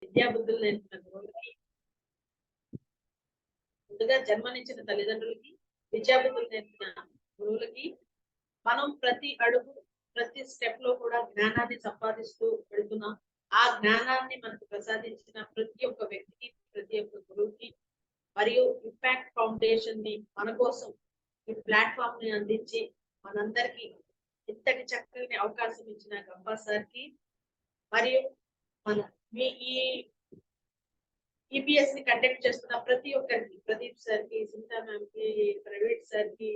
విద్యాబుద్ధులు నేర్పిన గురువులకి, ముందుగా జన్మనిచ్చిన తల్లిదండ్రులకి, విద్యాబుద్ధులు నేర్పిన గురువులకి మనం ప్రతి అడుగు ప్రతి స్టెప్ లో కూడా జ్ఞానాన్ని సంపాదిస్తూ వెళ్తున్నాం. ఆ జ్ఞానాన్ని మనకు ప్రసాదించిన ప్రతి ఒక్క వ్యక్తికి, ప్రతి ఒక్క గురువుకి మరియు ఇంపాక్ట్ ఫౌండేషన్ ని మన కోసం ఈ ప్లాట్ఫామ్ ని అందించి మనందరికి ఇంతటి చక్కని అవకాశం ఇచ్చిన గంపా సార్ కి మరియు మన మీ ఈ ఈపీఎస్ ని కండక్ట్ చేస్తున్న ప్రతి ఒక్కరికి, ప్రదీప్ సార్ కి, సింతా మ్యామ్ కి, ప్రైవేట్ సార్ కి,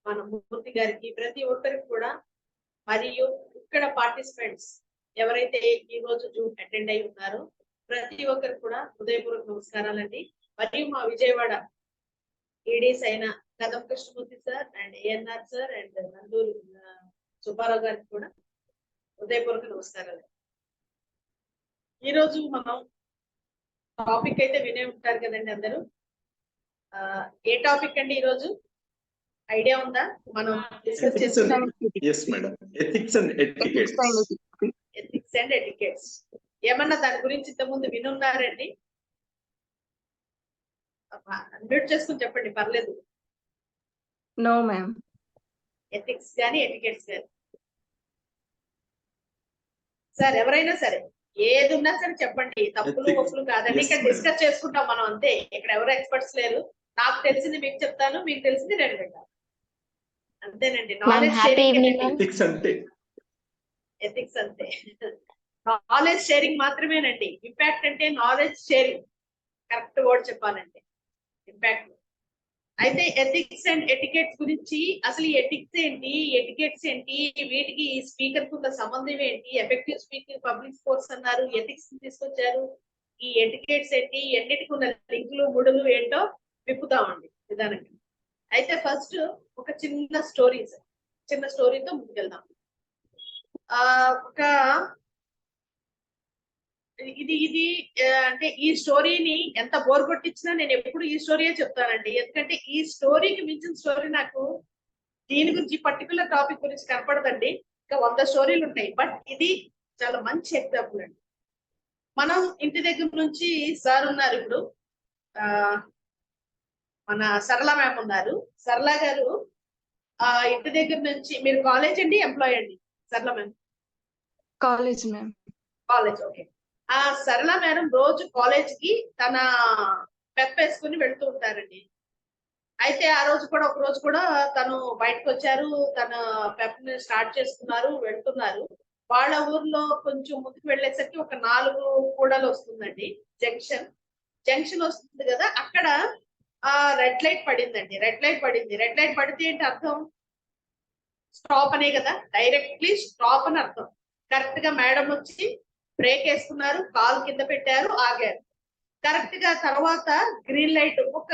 మన మూర్తి గారికి, ప్రతి ఒక్కరికి కూడా మరియు ఇక్కడ పార్టిసిపెంట్స్ ఎవరైతే ఈ రోజు జూమ్ అటెండ్ అయి ఉన్నారో ప్రతి ఒక్కరికి కూడా హృదయపూర్వక నమస్కారాలండి. మరియు మా విజయవాడ ఈడీస్ అయిన కదం Krishnamurthy sir and ANR sir and Nanduru Subbarao గారికి కూడా హృదయపూర్వక నమస్కారాలు. ఈ రోజు మనం టాపిక్ అయితే వినే ఉంటారు కదండి అందరూ. ఏ టాపిక్ అండి ఈ రోజు? ఐడియా ఉందా? మనం డిస్కస్ చేస్తున్నాం ఎథిక్స్ అండ్ ఎటికెట్స్. ఏమన్నా దాని గురించి ఇంతకుముందు వినున్నారండి? అన్మ్యూట్ చేసుకుని చెప్పండి, పర్లేదు. No ma'am. ఎథిక్స్ కానీ ఎటికెట్స్ కానీ సార్ ఎవరైనా సరే ఏది ఉన్నా సరే చెప్పండి, తప్పులు ఒప్పులు కాదండి. ఇక్కడ డిస్కస్ చేసుకుంటాం మనం అంతే. ఇక్కడ ఎవరు ఎక్స్పర్ట్స్ లేరు. నాకు తెలిసింది మీకు చెప్తాను, మీకు తెలిసింది నేను వింటాను, అంతేనండి. నాలెడ్జ్ షేరింగ్ ఎథిక్స్ అంతే. నాలెడ్జ్ షేరింగ్ మాత్రమేనండి. ఇంపాక్ట్ అంటే నాలెడ్జ్ షేరింగ్, కరెక్ట్ వర్డ్ చెప్పాలంటే ఇంపాక్ట్. అయితే ఎథిక్స్ అండ్ ఎటికెట్స్ గురించి, అసలు ఈ ఎథిక్స్ ఏంటి, ఎటికెట్స్ ఏంటి, వీటికి ఈ స్పీకర్ కు ఉన్న సంబంధం ఏంటి, ఎఫెక్టివ్ స్పీకింగ్ పబ్లిక్ స్పోర్ట్స్ అన్నారు, ఎథిక్స్ తీసుకొచ్చారు, ఈ ఎటికెట్స్ ఏంటి, ఎన్నిటికి ఉన్న లింకులు ముడులు ఏంటో విప్పుతామండి నిదానంగా. అయితే ఫస్ట్ ఒక చిన్న స్టోరీతో ముందుకెళ్దాం. ఒక ఇది అంటే ఈ స్టోరీని ఎంత బోర్ కొట్టించినా నేను ఎప్పుడు ఈ స్టోరీయే చెప్తానండి. ఎందుకంటే ఈ స్టోరీకి మించిన స్టోరీ నాకు దీని గురించి, పర్టికులర్ టాపిక్ గురించి కనపడదండి. ఇంకా 100 స్టోరీలు ఉంటాయి, బట్ ఇది చాలా మంచి ఎగ్జాంపుల్ అండి. మనం ఇంటి దగ్గర నుంచి సార్ ఉన్నారు ఇప్పుడు, మన సరళ మ్యామ్ ఉన్నారు. సరళ గారు ఇంటి దగ్గర నుంచి, మీరు కాలేజ్ అండి ఎంప్లాయ్ అండి? సరళ ma'am college ma'am. College, okay. ఆ సరళ మేడం రోజు కాలేజ్ కి తన పెప్ వేసుకుని వెళ్తూ ఉంటారండి. అయితే ఆ రోజు కూడా, ఒక రోజు కూడా తను బయటకు వచ్చారు, తన పెప్ ని స్టార్ట్ చేస్తున్నారు, వెళ్తున్నారు. వాళ్ళ ఊర్లో కొంచెం ముందుకు వెళ్ళేసరికి ఒక 4 కూడలు వస్తుందండి. జంక్షన్ వస్తుంది కదా, అక్కడ రెడ్ లైట్ పడిందండి. రెడ్ లైట్ పడితే ఏంటి అర్థం? స్టాప్ అనే కదా, డైరెక్ట్లీ స్టాప్ అని అర్థం. కరెక్ట్ గా మేడం వచ్చి బ్రేక్ వేసుకున్నారు, కాలు కింద పెట్టారు, ఆగారు. కరెక్ట్ గా తర్వాత గ్రీన్ లైట్ ఒక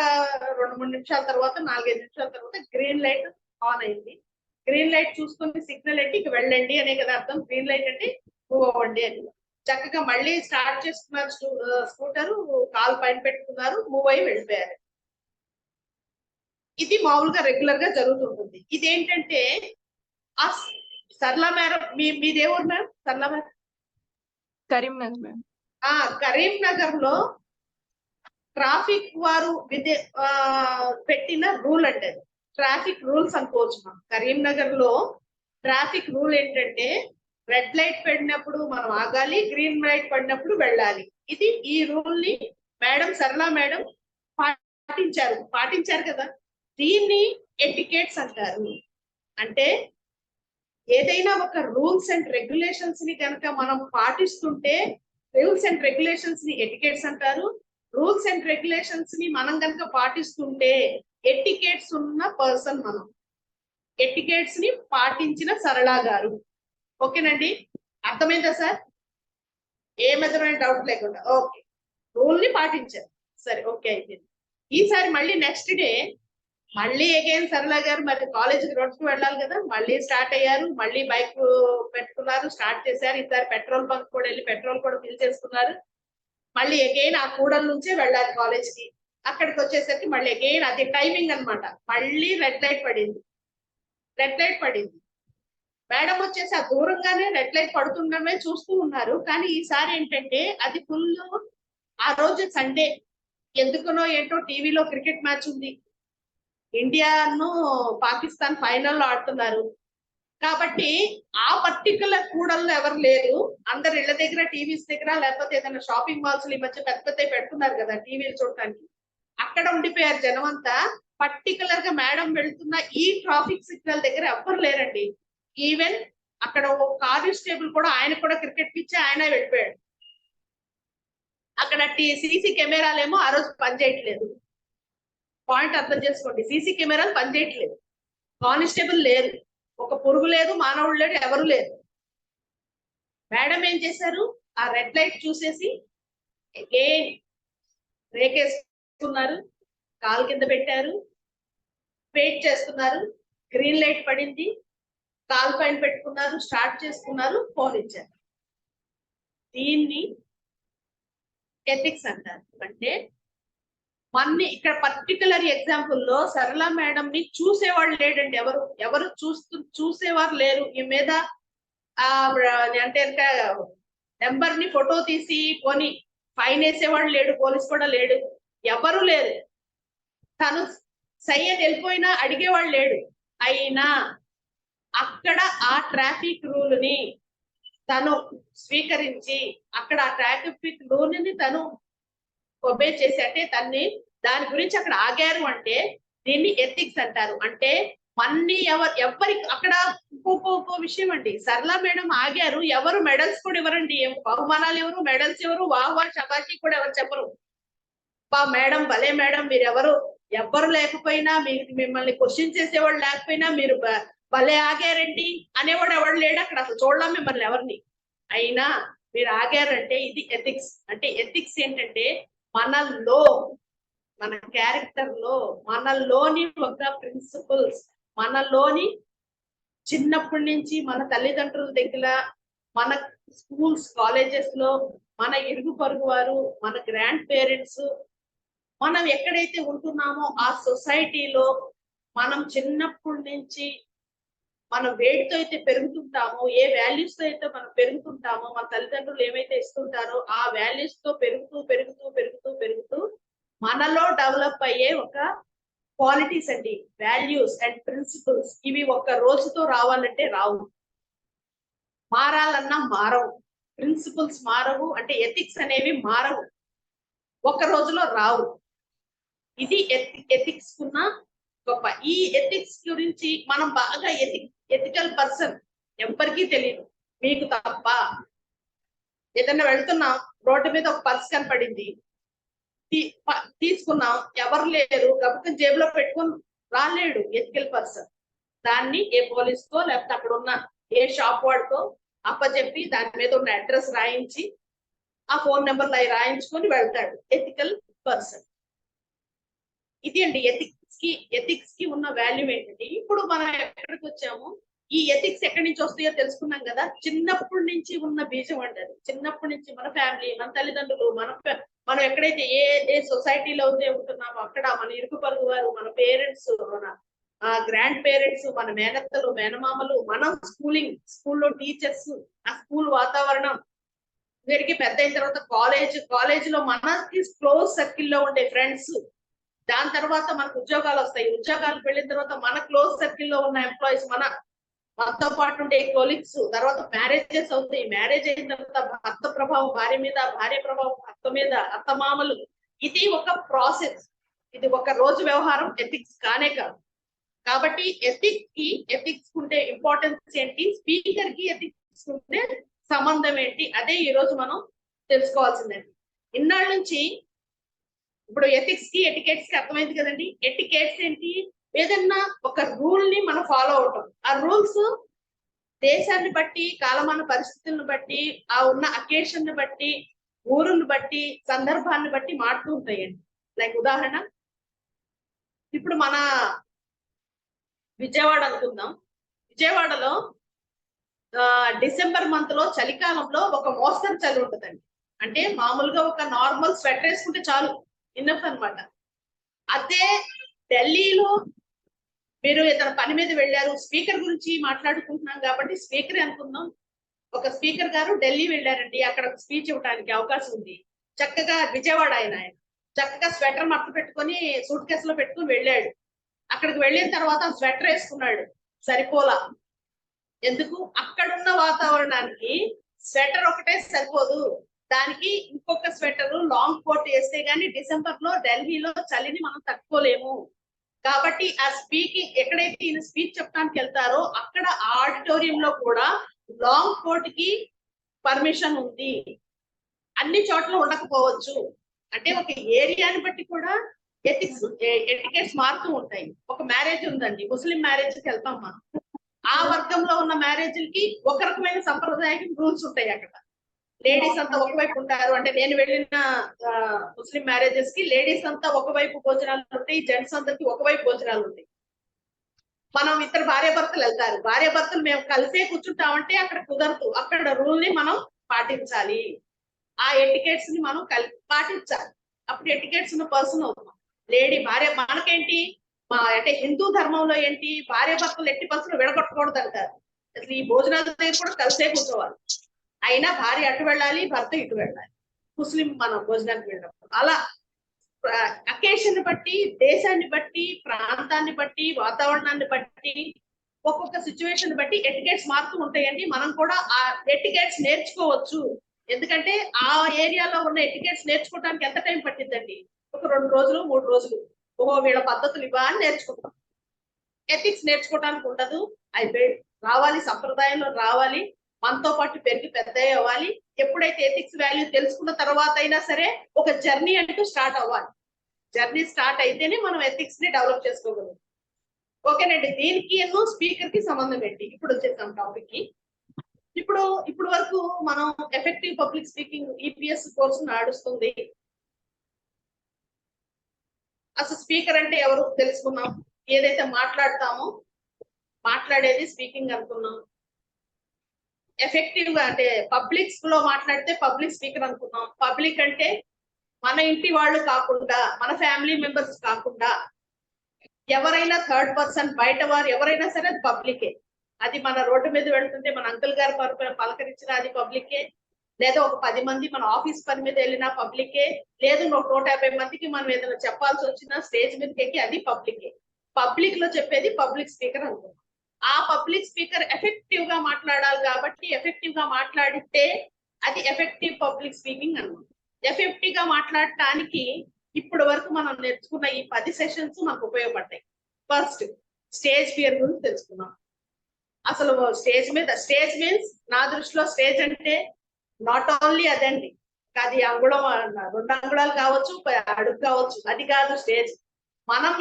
2-3 నిమిషాల తర్వాత, 4-5 నిమిషాల తర్వాత గ్రీన్ లైట్ ఆన్ అయింది. గ్రీన్ లైట్ చూసుకుని సిగ్నల్ ఏంటి, ఇక వెళ్ళండి అనే కదా అర్థం. గ్రీన్ లైట్ అంటే మూవ్ అవ్వండి అని. చక్కగా మళ్ళీ స్టార్ట్ చేసుకున్నారు స్కూటర్, కాలు పైన పెట్టుకున్నారు, మూవ్ అయ్యి వెళ్ళిపోయారు. ఇది మామూలుగా రెగ్యులర్ గా జరుగుతుంటుంది. ఇదేంటంటే ఆ సరళ మేడం, మీదేవరు మ్యామ్? సరళ మేడం కరీంనగర్ మ్యామ్. కరీంనగర్ లో ట్రాఫిక్ వారు పెట్టిన రూల్ అంటే ట్రాఫిక్ రూల్స్ అనుకోవచ్చు. మనం కరీంనగర్ లో ట్రాఫిక్ రూల్ ఏంటంటే రెడ్ లైట్ పడినప్పుడు మనం ఆగాలి, గ్రీన్ లైట్ పడినప్పుడు వెళ్ళాలి. ఇది ఈ రూల్ ని మేడం సరళ మేడం పాటించారు కదా. దీన్ని ఎటికెట్స్ అంటారు. అంటే ఏదైనా ఒక రూల్స్ అండ్ రెగ్యులేషన్స్ ని కనుక మనం పాటిస్తుంటే రూల్స్ అండ్ రెగ్యులేషన్స్ ని ఎటికెట్స్ అంటారు. రూల్స్ అండ్ రెగ్యులేషన్స్ ని మనం కనుక పాటిస్తుంటే ఎటికెట్స్ ఉన్న పర్సన్ మనం. ఎటికెట్స్ ని పాటించిన సరళ గారు. ఓకేనండి, అర్థమైందా సార్? ఏ విధమైన డౌట్ లేకుండా ఓకే, రూల్ ని పాటించారు. సరే, ఓకే అయిపోయింది. ఈసారి మళ్ళీ నెక్స్ట్ డే మళ్ళీ అగైన్ సరళ గారు మరి కాలేజీకి రోడ్డుకు వెళ్ళాలి కదా, మళ్ళీ స్టార్ట్ అయ్యారు. మళ్ళీ బైక్ పెట్టుకున్నారు, స్టార్ట్ చేశారు. ఈసారి పెట్రోల్ బంక్ కూడా వెళ్ళి పెట్రోల్ కూడా ఫిల్ చేసుకున్నారు. మళ్ళీ అగైన్ ఆ కూడల నుంచే వెళ్ళాలి కాలేజ్కి. అక్కడికి వచ్చేసరికి మళ్ళీ అగైన్ అది టైమింగ్ అనమాట. మళ్ళీ రెడ్ లైట్ పడింది. మేడం వచ్చేసి ఆ దూరంగానే రెడ్ లైట్ పడుతుండమే చూస్తూ ఉన్నారు. కానీ ఈసారి ఏంటంటే అది ఫుల్, ఆ రోజు సండే, ఎందుకునో ఏంటో టీవీలో క్రికెట్ మ్యాచ్ ఉంది, ఇండియాను పాకిస్తాన్ ఫైనల్ ఆడుతున్నారు. కాబట్టి ఆ పర్టికులర్ కూడల్లో ఎవరు లేరు, అందరు ఇళ్ల దగ్గర టీవీస్ దగ్గర లేకపోతే ఏదైనా షాపింగ్ మాల్స్ ఈ మధ్య పెద్ద పెద్ద పెడుతున్నారు కదా టీవీలు చూడటానికి, అక్కడ ఉండిపోయారు జనం అంతా. పర్టికులర్ గా మేడం వెళ్తున్న ఈ ట్రాఫిక్ సిగ్నల్ దగ్గర ఎవ్వరు లేరండి. ఈవెన్ అక్కడ ఒక కానిస్టేబుల్ కూడా, ఆయన కూడా క్రికెట్ పిచ్చి, ఆయన వెళ్ళిపోయాడు. అక్కడ సీసీ కెమెరాలేమో ఆ రోజు పనిచేయట్లేదు. పాయింట్ అర్థం చేసుకోండి, సీసీ కెమెరాలు పనిచేయట్లేదు, కానిస్టేబుల్ లేరు, ఒక పురుగు లేదు, మానవుడు లేడు, ఎవరు లేరు. మేడం ఏం చేశారు, ఆ రెడ్ లైట్ చూసేసి బ్రేక్ వేసుకున్నారు, కాలు కింద పెట్టారు, వెయిట్ చేస్తున్నారు, గ్రీన్ లైట్ పడింది, కాలు పైన పెట్టుకున్నారు, స్టార్ట్ చేసుకున్నారు, ఫోన్ ఇచ్చారు. దీన్ని ఎథిక్స్ అంటారు. అంటే మన్ని ఇక్కడ పర్టికులర్ ఎగ్జాంపుల్ లో సరళ మేడం ని చూసేవాళ్ళు లేడండి, ఎవరు చూసేవారు లేరు. ఈ మీద అంటే నెంబర్ ని ఫోటో తీసి కొని ఫైన్ వేసేవాళ్ళు లేడు, పోలీస్ కూడా లేడు, ఎవరు లేరు. తను సై అని వెళ్ళిపోయినా అడిగేవాళ్ళు లేడు. అయినా అక్కడ ఆ ట్రాఫిక్ రూల్ ని తను స్వీకరించి అక్కడ ఆ ట్రాఫిక్ రూల్ ని తను ఒబే చేసి, అంటే దాని గురించి అక్కడ ఆగారు అంటే దీన్ని ఎథిక్స్ అంటారు. అంటే ఎవరి అక్కడ ఇంకో విషయం అండి, సరళ మేడం ఆగారు, ఎవరు మెడల్స్ కూడా ఇవ్వరండి, బహుమానాలు ఎవరు, మెడల్స్ ఎవరు, వాహ్వా శబాషి కూడా ఎవరు చెప్పరు. బా మేడం, భలే మేడం, మీరు ఎవ్వరు లేకపోయినా, మిమ్మల్ని క్వశ్చన్ చేసేవాళ్ళు లేకపోయినా మీరు భలే ఆగారండి అనేవాడు ఎవడు లేడు అక్కడ, అసలు చూడలేం మిమ్మల్ని ఎవరిని. అయినా మీరు ఆగారంటే ఇది ఎథిక్స్. అంటే ఎథిక్స్ ఏంటంటే మనలో, మన క్యారెక్టర్ లో, మనలోని ఒక ప్రిన్సిపల్స్, మనలోని చిన్నప్పటి నుంచి మన తల్లిదండ్రుల దగ్గర, మన స్కూల్స్ కాలేజెస్ లో, మన ఇరుగు పొరుగు వారు, మన గ్రాండ్ పేరెంట్స్, మనం ఎక్కడైతే ఉంటున్నామో ఆ సొసైటీలో, మనం చిన్నప్పటి నుంచి మనం వేడితో అయితే పెరుగుతుంటామో, ఏ వాల్యూస్ తో అయితే మనం పెరుగుతుంటామో, మన తల్లిదండ్రులు ఏమైతే ఇస్తుంటారో ఆ వాల్యూస్ తో పెరుగుతూ పెరుగుతూ పెరుగుతూ పెరుగుతూ మనలో డెవలప్ అయ్యే ఒక క్వాలిటీస్ అండి, వాల్యూస్ అండ్ ప్రిన్సిపల్స్. ఇవి ఒక్క రోజుతో రావాలంటే రావు, మారాలన్నా మారవు. ప్రిన్సిపల్స్ మారవు, అంటే ఎథిక్స్ అనేవి మారవు, ఒక రోజులో రావు. ఇది ఎథిక్స్ ఉన్న గొప్ప. ఈ ఎథిక్స్ గురించి మనం బాగా ఎథికల్ పర్సన్ ఎవరికీ తెలియదు, మీకు తప్ప. ఏదైనా వెళ్తున్నాం, రోడ్డు మీద ఒక పర్స్ కనపడింది, తీసుకున్నాం, ఎవరు లేరు, గబుక్కని జేబులో పెట్టుకొని రాలేడు ఎథికల్ పర్సన్. దాన్ని ఏ పోలీస్కో లేకపోతే అక్కడ ఉన్న ఏ షాప్ వాడికో అప్పచెప్పి దాని మీద ఉన్న అడ్రస్ రాయించి ఆ ఫోన్ నెంబర్లు అవి రాయించుకొని వెళ్తాడు ఎథికల్ పర్సన్. ఇది అండి ఎథిక్స్ కి ఉన్న వాల్యూ ఏంటంటే, ఇప్పుడు మనం ఎక్కడికి వచ్చాము, ఈ ఎథిక్స్ ఎక్కడి నుంచి వస్తాయో తెలుసుకున్నాం కదా. చిన్నప్పటి నుంచి ఉన్న బీజం అంటారు. చిన్నప్పటి నుంచి మన ఫ్యామిలీ, మన తల్లిదండ్రులు, మనం ఎక్కడైతే ఏ సొసైటీలో అయితే ఉంటున్నామో అక్కడ మన ఇరుగు పరుగు వారు, మన పేరెంట్స్, మన గ్రాండ్ పేరెంట్స్, మన మేనత్తలు, మేనమామలు, మనం స్కూల్లో టీచర్స్, ఆ స్కూల్ వాతావరణం వీరికి పెద్ద అయిన తర్వాత కాలేజ్ లో మనకి క్లోజ్ సర్కిల్ లో ఉండే ఫ్రెండ్స్, దాని తర్వాత మనకు ఉద్యోగాలు వస్తాయి, ఉద్యోగాలకు వెళ్ళిన తర్వాత మన క్లోజ్ సర్కిల్ లో ఉన్న ఎంప్లాయీస్, మనతో పాటు ఉండే కొలీగ్స్, తర్వాత మ్యారేజెస్ అవుతాయి, మ్యారేజ్ అయిన తర్వాత భర్త ప్రభావం భార్య మీద, భార్య ప్రభావం భర్త మీద, అత్తమామలు. ఇది ఒక ప్రాసెస్, ఇది ఒక రోజు వ్యవహారం, ఎథిక్స్ కానే కాదు. కాబట్టి ఎథిక్స్ ఉంటే ఇంపార్టెన్స్ ఏంటి, స్పీకర్ కి ఎథిక్స్ ఉంటే సంబంధం ఏంటి, అదే ఈ రోజు మనం తెలుసుకోవాల్సిందండి. ఇన్నాళ్ళ నుంచి ఇప్పుడు ఎథిక్స్ కి ఎటికెట్స్ కి అర్థమైంది కదండి. ఎటికెట్స్ ఏంటి, ఏదన్నా ఒక రూల్ ని మనం ఫాలో అవటం. ఆ రూల్స్ దేశాన్ని బట్టి, కాలమాన పరిస్థితులను బట్టి, ఆ ఉన్న అకేషన్ ని బట్టి, ఊరుని బట్టి, సందర్భాన్ని బట్టి మారుతూ ఉంటాయండి. లైక్ ఉదాహరణ, ఇప్పుడు మన విజయవాడ అనుకుందాం. విజయవాడలో డిసెంబర్ మంత్ లో చలికాలంలో ఒక మోస్తరు చలి ఉంటుందండి. అంటే మామూలుగా ఒక నార్మల్ స్వెటర్ వేసుకుంటే చాలు, ఇన్నఫ్ అనమాట. అదే ఢిల్లీలో మీరు ఏదైనా పని మీద వెళ్ళారు, స్పీకర్ గురించి మాట్లాడుకుంటున్నాం కాబట్టి స్పీకర్ అనుకుందాం. ఒక స్పీకర్ గారు ఢిల్లీ వెళ్ళారండి, అక్కడ స్పీచ్ ఇవ్వడానికి అవకాశం ఉంది. చక్కగా విజయవాడ ఆయన చక్కగా స్వెటర్ మట్టు పెట్టుకొని సూట్ కేసులో పెట్టుకుని వెళ్ళాడు. అక్కడికి వెళ్ళిన తర్వాత స్వెటర్ వేసుకున్నాడు, సరిపోలా. ఎందుకు? అక్కడున్న వాతావరణానికి స్వెటర్ ఒకటే సరిపోదు, దానికి ఇంకొక స్వెటర్ లాంగ్ కోట్ వేస్తే గానీ డిసెంబర్ లో ఢిల్లీలో చలిని మనం తట్టుకోలేము. కాబట్టి ఆ స్పీకింగ్ ఎక్కడైతే ఈయన స్పీచ్ చెప్పడానికి వెళ్తారో అక్కడ ఆడిటోరియం లో కూడా లాంగ్ కోట్ కి పర్మిషన్ ఉంది. అన్ని చోట్ల ఉండకపోవచ్చు. అంటే ఒక ఏరియాని బట్టి కూడా ఎటికెట్స్ మారుతూ ఉంటాయి. ఒక మ్యారేజ్ ఉందండి, ముస్లిం మ్యారేజ్ కి వెళ్తాం మనం. ఆ వర్గంలో ఉన్న మ్యారేజ్లకి ఒక రకమైన సంప్రదాయం రూల్స్ ఉంటాయి. అక్కడ లేడీస్ అంతా ఒకవైపు ఉంటారు. అంటే నేను వెళ్ళిన ముస్లిం మ్యారేజెస్ కి లేడీస్ అంతా ఒకవైపు భోజనాలు ఉంటాయి, జెంట్స్ అందరికి ఒకవైపు భోజనాలు ఉంటాయి. మనం ఇద్దరు భార్యాభర్తలు వెళ్తారు, భార్యాభర్తలు మేము కలిసే కూర్చుంటామంటే అక్కడ కుదరదు. అక్కడ రూల్ ని మనం పాటించాలి, ఆ ఎటికెట్స్ ని మనం పాటించాలి. అప్పుడు ఎటికెట్స్ ఉన్న పర్సన్ అవుతాం. లేడీ భార్య మనకేంటి, అంటే హిందూ ధర్మంలో ఏంటి, భార్యాభర్తలు ఎట్టి పర్సన్ విడగొట్టకూడదు అంటారు. అసలు ఈ భోజనాల దగ్గర కూడా కలిసే కూర్చోవాలి. అయినా భార్య అటు వెళ్ళాలి, భర్త ఇటు వెళ్ళాలి. ముస్లిం మనం భోజనానికి వెళ్ళినప్పుడు అలా అకేషన్ బట్టి, దేశాన్ని బట్టి, ప్రాంతాన్ని బట్టి, వాతావరణాన్ని బట్టి, ఒక్కొక్క సిచ్యువేషన్ బట్టి ఎటికెట్స్ మారుతూ ఉంటాయండి. మనం కూడా ఆ ఎటికెట్స్ నేర్చుకోవచ్చు. ఎందుకంటే ఆ ఏరియాలో ఉన్న ఎటికెట్స్ నేర్చుకోవడానికి ఎంత టైం పట్టిందండి? ఒక 2 రోజులు 3 రోజులు. వీళ్ళ పద్ధతులు ఇవా అని నేర్చుకుంటాం. ఎథిక్స్ నేర్చుకోవడానికి ఉండదు. అవి రావాలి, సంప్రదాయంలో రావాలి, మనతో పాటు పెరిగి పెద్ద అవ్వాలి. ఎప్పుడైతే ఎథిక్స్ వాల్యూ తెలుసుకున్న తర్వాత అయినా సరే ఒక జర్నీ అంటూ స్టార్ట్ అవ్వాలి. జర్నీ స్టార్ట్ అయితేనే మనం ఎథిక్స్ ని డెవలప్ చేసుకోగలం. ఓకేనండి, దీనికి స్పీకర్ కి సంబంధం ఏంటి? ఇప్పుడు వచ్చేసాం టాపిక్ కి. ఇప్పుడు వరకు మనం effective public speaking EPS course నడుస్తుంది. అసలు స్పీకర్ అంటే ఎవరు తెలుసుకున్నాం. ఏదైతే మాట్లాడేది స్పీకింగ్ అనుకున్నాం. ఎఫెక్టివ్ గా అంటే పబ్లిక్స్ లో మాట్లాడితే పబ్లిక్ స్పీకర్ అనుకున్నాం. పబ్లిక్ అంటే మన ఇంటి వాళ్ళు కాకుండా, మన ఫ్యామిలీ మెంబర్స్ కాకుండా ఎవరైనా థర్డ్ పర్సన్, బయట వారు ఎవరైనా సరే అది పబ్లికే. అది మన రోడ్డు మీద వెళ్తుంటే మన అంకుల్ గారు పలకరించిన అది పబ్లికే, లేదా ఒక 10 మంది మన ఆఫీస్ పని మీద వెళ్ళినా పబ్లికే, లేదు 150 మందికి మనం ఏదైనా చెప్పాల్సి వచ్చినా స్టేజ్ మీదకి ఎక్కి అది పబ్లికే. పబ్లిక్ లో చెప్పేది పబ్లిక్ స్పీకర్ అనుకున్నాం. ఆ పబ్లిక్ స్పీకర్ ఎఫెక్టివ్ గా మాట్లాడాలి కాబట్టి ఎఫెక్టివ్ గా మాట్లాడితే అది ఎఫెక్టివ్ పబ్లిక్ స్పీకింగ్ అన్నమాట. ఎఫెక్టివ్ గా మాట్లాడటానికి ఇప్పుడు వరకు మనం నేర్చుకున్న ఈ 10 సెషన్స్ మనకు ఉపయోగపడతాయి. ఫస్ట్ స్టేజ్ ఫియర్ గురించి తెలుసుకున్నాం. అసలు స్టేజ్ మీన్స్ నా దృష్టిలో స్టేజ్ అంటే నాట్ ఓన్లీ అదండి, అది అంగుళం 2 అంగుళాలు కావచ్చు, అడుగు కావచ్చు, అది కాదు స్టేజ్. మనం